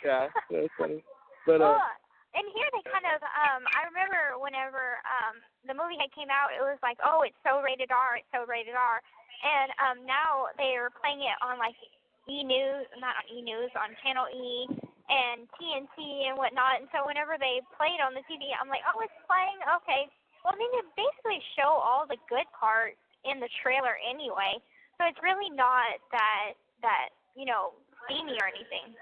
Yeah, that's funny. But and here they kind of I remember whenever the movie had came out, it was like, oh, it's so rated R, and now they are playing it on like on Channel E and TNT and whatnot, and so whenever they play it on the TV, I'm like, oh, it's playing, okay. Well, I mean, they basically show all the good parts in the trailer anyway, so it's really not that steamy or anything.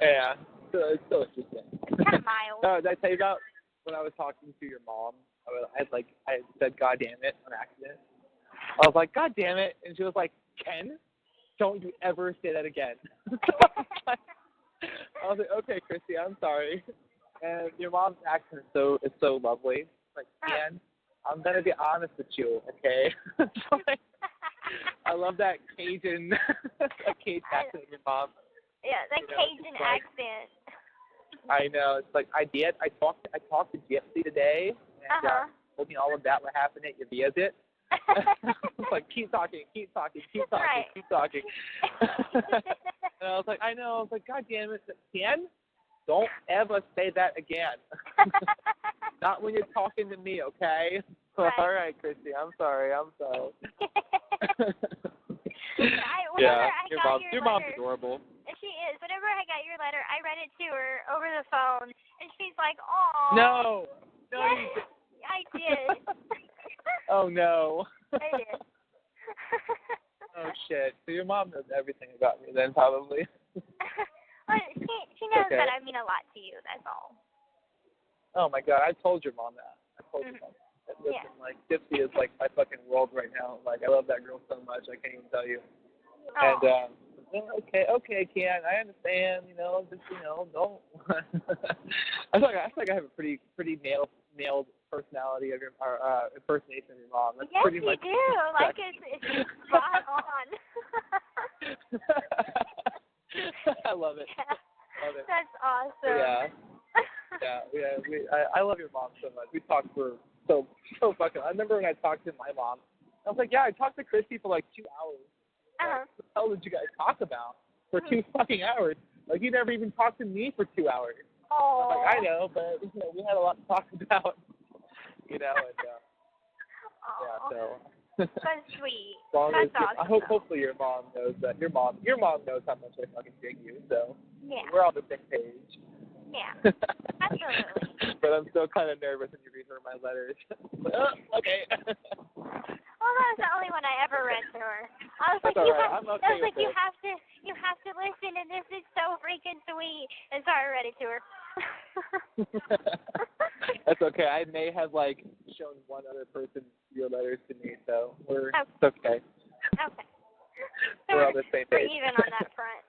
Yeah, so it's so interesting. It's kind of mild. Did I tell you about when I was talking to your mom? I had said "God damn it" on accident. I was like, "God damn it," and she was like, "Ken, don't you ever say that again." I was like, "Okay, Kristy, I'm sorry." And your mom's accent is so lovely. Like, Ken, I'm gonna be honest with you, okay? So, like, I love that Cajun accent of your mom. Yeah, that Cajun accent. I know. It's like I talked to Gypsy today, and told me all about what happened at your visit. It's like keep talking. Right. And I was like, I know. I was like, God damn it, Ken, don't ever say that again. Not when you're talking to me, okay? Right. All right, Kristy. I'm sorry. Your mom's adorable. She is. Whenever I got your letter, I read it to her over the phone, and she's like, "Aw." No, yes, I did. Oh no. I did. Oh shit. So your mom knows everything about me then, probably. Well, she knows that I mean a lot to you. That's all. Oh my God, I told your mom that. Your mom that. Listen, like Gypsy is like my fucking world right now. Like I love that girl so much, I can't even tell you. Oh. And okay, Ken, I understand. Don't. I feel like I have a pretty nailed personality of your impersonation of your mom. That's yes, pretty you much do. Like it's spot on. I love it. Yeah. Love it. That's awesome. I love your mom so much. We talked for so fucking. I remember when I talked to my mom. I was like, yeah, I talked to Kristy for like 2 hours. What the hell did you guys talk about for 2 fucking hours? Like you never even talked to me for 2 hours. Oh. I'm like, I know, but we had a lot to talk about. And so. That's sweet. That's awesome. I hopefully your mom knows that. Your mom knows how much I fucking dig you. So yeah, we're on the same page. Yeah, absolutely. But I'm still kind of nervous when you read her my letters. Okay. Well, that was the only one I ever read to her. I was like, you have to listen, and this is so freaking sweet. And so I read it to her. That's okay. I may have shown one other person your letters to me, so it's okay. Okay. So we're on the same page. We're even on that front.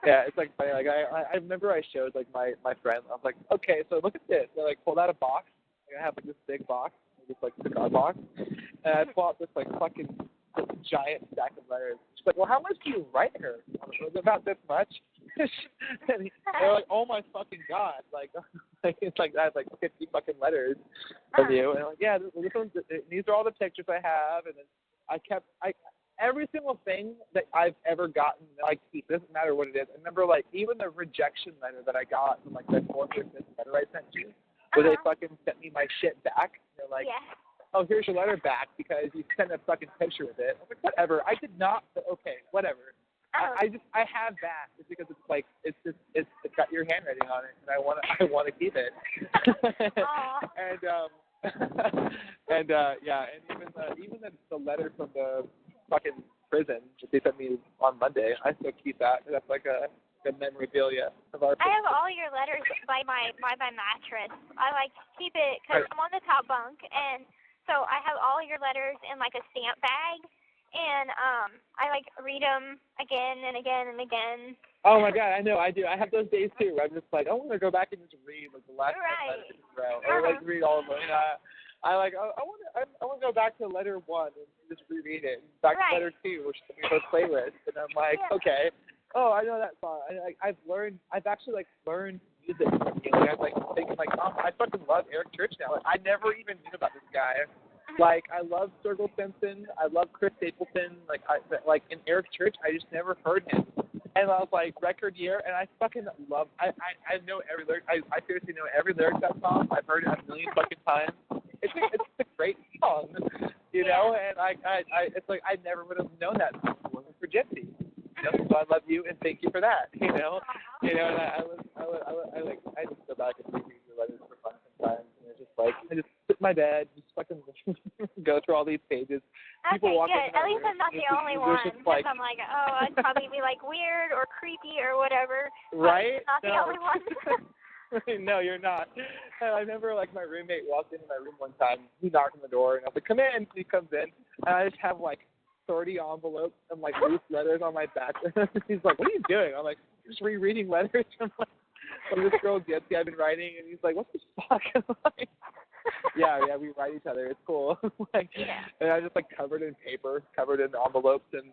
Yeah, it's funny. I remember I showed my friend. I was like, okay, so look at this. They pulled out a box. I have this big box, this cigar box, and I pull out this fucking giant stack of letters. She's like, well, how much do you write her? I was like, about this much. And they're like, oh my fucking God, it's like I have 50 fucking letters from you, and I'm like, yeah, these are all the pictures I have, and then every single thing that I've ever gotten, I keep. It doesn't matter what it is. I remember, even the rejection letter that I got from, the fourth or fifth letter I sent you, where they fucking sent me my shit back. They're like, oh, here's your letter back because you sent a fucking picture of it. I was like, whatever. I did not. Okay, whatever. I have that. It's because it's got your handwriting on it, and I want to keep it. And even the letter from the fucking prison that they sent me on Monday, I still keep that. That's the memorabilia of our. I have all your letters by my mattress. I keep it because I'm on the top bunk, and so I have all your letters in a stamp bag, and I read them again and again and again. Oh my God, I know, I do. I have those days too. Where I'm just I want to go back and just read the last letters in a row. I read all of them. And I want to go back to letter 1 and just reread it. Back to letter 2, which is the playlist, and I'm like, okay. Oh, I know that song. I've actually learned music from you. I'm thinking oh, I fucking love Eric Church now. I never even knew about this guy. I love Sturgill Simpson. I love Chris Stapleton. In Eric Church, I just never heard him. And I was record year, and I fucking love. I know every lyric. I seriously know every lyric of that song. I've heard it a million fucking times. It's a great song, know. And I never would have known that if it wasn't for Gypsy. So I love you and thank you for that. And I just go back and reread your letters for fun sometimes. And it's just I just sit in my bed, just fucking go through all these pages. People Okay, walk good. into my At least room, I'm not the and only there's one. just, Because I'm like, oh, I'd probably be like weird or creepy or whatever. Right? Not the only one. No, you're not. And I remember, like, my roommate walked into my room one time. He knocked on the door, and I was like, come in. He comes in, and I just have, like, 30 envelopes and, like, loose letters on my back. He's like, what are you doing? I'm like, just rereading letters from this girl, Gypsy, I've been writing. And he's like, what the fuck? I'm like, yeah, we write each other. It's cool. Like, and I just, like, covered in paper, covered in envelopes and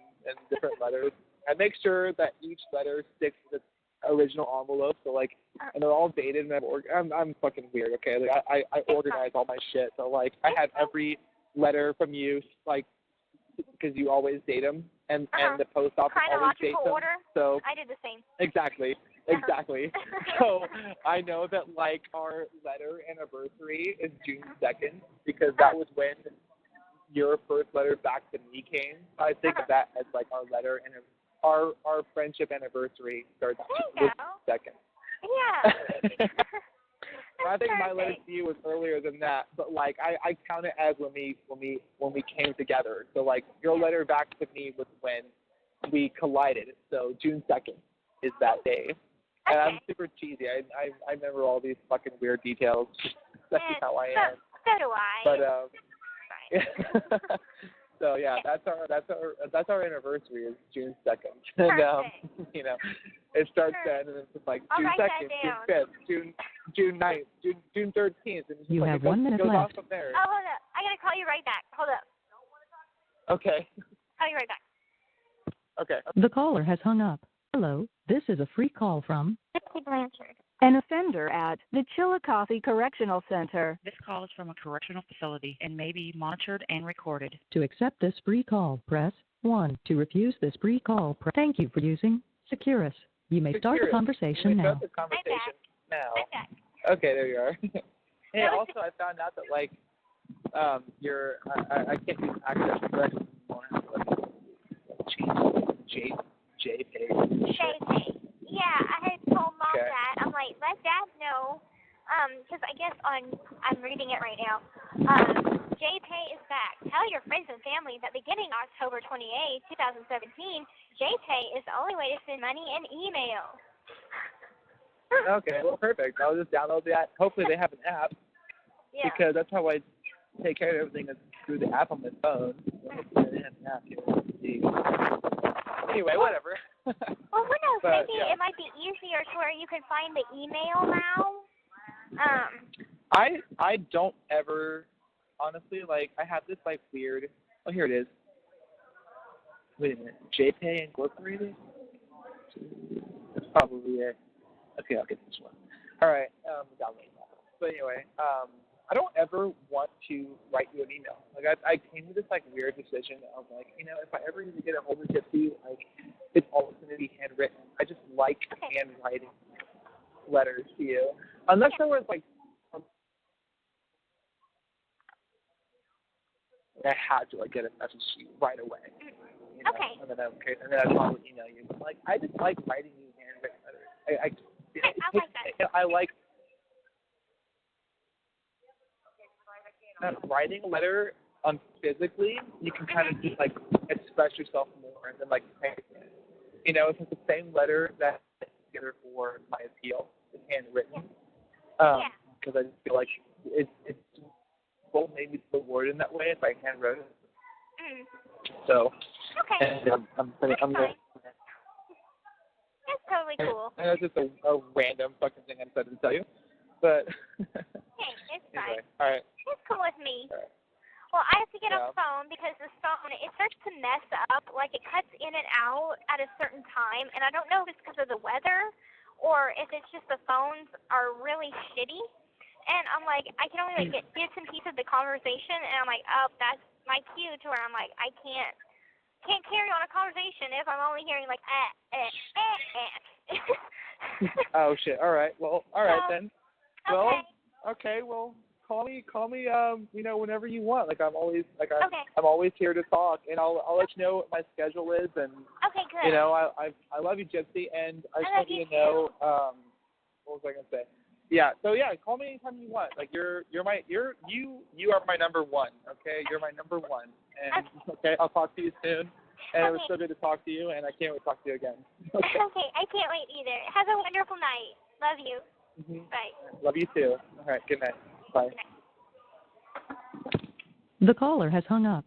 different letters. I make sure that each letter sticks to its original envelope, so like, and they're all dated, and I'm fucking weird, okay? Like I organize all my shit, so like I have every letter from you, like, because you always date them, and the post office always dates them. Order. So I did the same. Exactly. So I know that like our letter anniversary is June 2nd because that was when your first letter back to me came. I think of that as like our letter and our friendship anniversary starts June 2nd. Yeah. I think my letter to you was earlier than that, but like I count it as when we came together. So like your letter back to me was when we collided. So June 2nd is that day. And I'm super cheesy. I remember all these fucking weird details. That's just how I am. So do I. But so yeah, that's our anniversary is June 2nd. And you know, it starts then, and it's just like June 2nd, June 5th, June 9th, June 13th, and it's you like, have 1 minute goes left. off from there. Oh, hold up! I gotta call you right back. Hold up. Okay. Call you right back. Okay. The caller has hung up. Hello, this is a free call from Blanchard. an offender at the Chillicothe Correctional Center. This call is from a correctional facility and may be monitored and recorded. To accept this free call, press 1. To refuse this free call, thank you for using Securus. You may start the conversation now. Start the conversation now. I'm back. Okay, there you are. Hey, also I found out that like your I can't use access corrections anymore. Change JPay. JPay. Yeah, I had told Mom that. I'm like, let Dad know. Because I guess I'm reading it right now. JPay is back. Tell your friends and family that beginning October 28, 2017, JPay is the only way to send money and email. Okay, well, perfect. I'll just download that. Hopefully they have an app. Yeah. Because that's how I take care of everything is through the app on my phone. Hopefully they have an app here. Let's see. Anyway, whatever. Well, who knows? Maybe it might be easier to where you can find the email now. I don't ever, honestly, like, I have this, like, weird, oh, here it is. Wait a minute. JPay Incorporated? That's probably it. Okay, I'll get this one. All right, download that. But anyway, I don't ever want to write you an email. Like, I came to this, like, weird decision of, like, you know, if I ever need to get a hold of Gypsy, like, it's always going to be handwritten. I just like handwriting letters to you. Unless there was, like, I had to, like, get a message to you right away. You know? Okay. And then I'd probably email you. But, like, I just like writing you handwritten letters. I like that. I like writing a letter physically. You can kind of just like express yourself more and then like you know, it's like the same letter that I put together for my appeal. It's handwritten. Because I just feel like it's well maybe it's worded in that way if I handwrote it. So and I'm gonna. That's totally cool. And that's just a random fucking thing I decided to tell you. But hey, it's anyway, fine. all right. It's cool with me. All right. Well, I have to get off the phone because this phone, it starts to mess up. Like, it cuts in and out at a certain time. And I don't know if it's because of the weather or if it's just the phones are really shitty. And I'm like, I can only, like, get bits and pieces of the conversation. And I'm like, oh, that's my cue to where I'm like, I can't carry on a conversation if I'm only hearing, like, Oh, shit. All right. Well, all right, then. Well, okay. Well, call me. You know, whenever you want. Like I'm always I'm always here to talk, and I'll let you know what my schedule is. And okay, good. You know, I love you, Gypsy, and I just want you to know. What was I gonna say? Yeah. So yeah, call me anytime you want. Like you are my number one. Okay, you're my number one. And okay, I'll talk to you soon. And it was so good to talk to you, and I can't wait to talk to you again. Okay. Okay, I can't wait either. Have a wonderful night. Love you. Mm-hmm. Bye. Love you too. All right. Good night. Bye. Good night. The caller has hung up.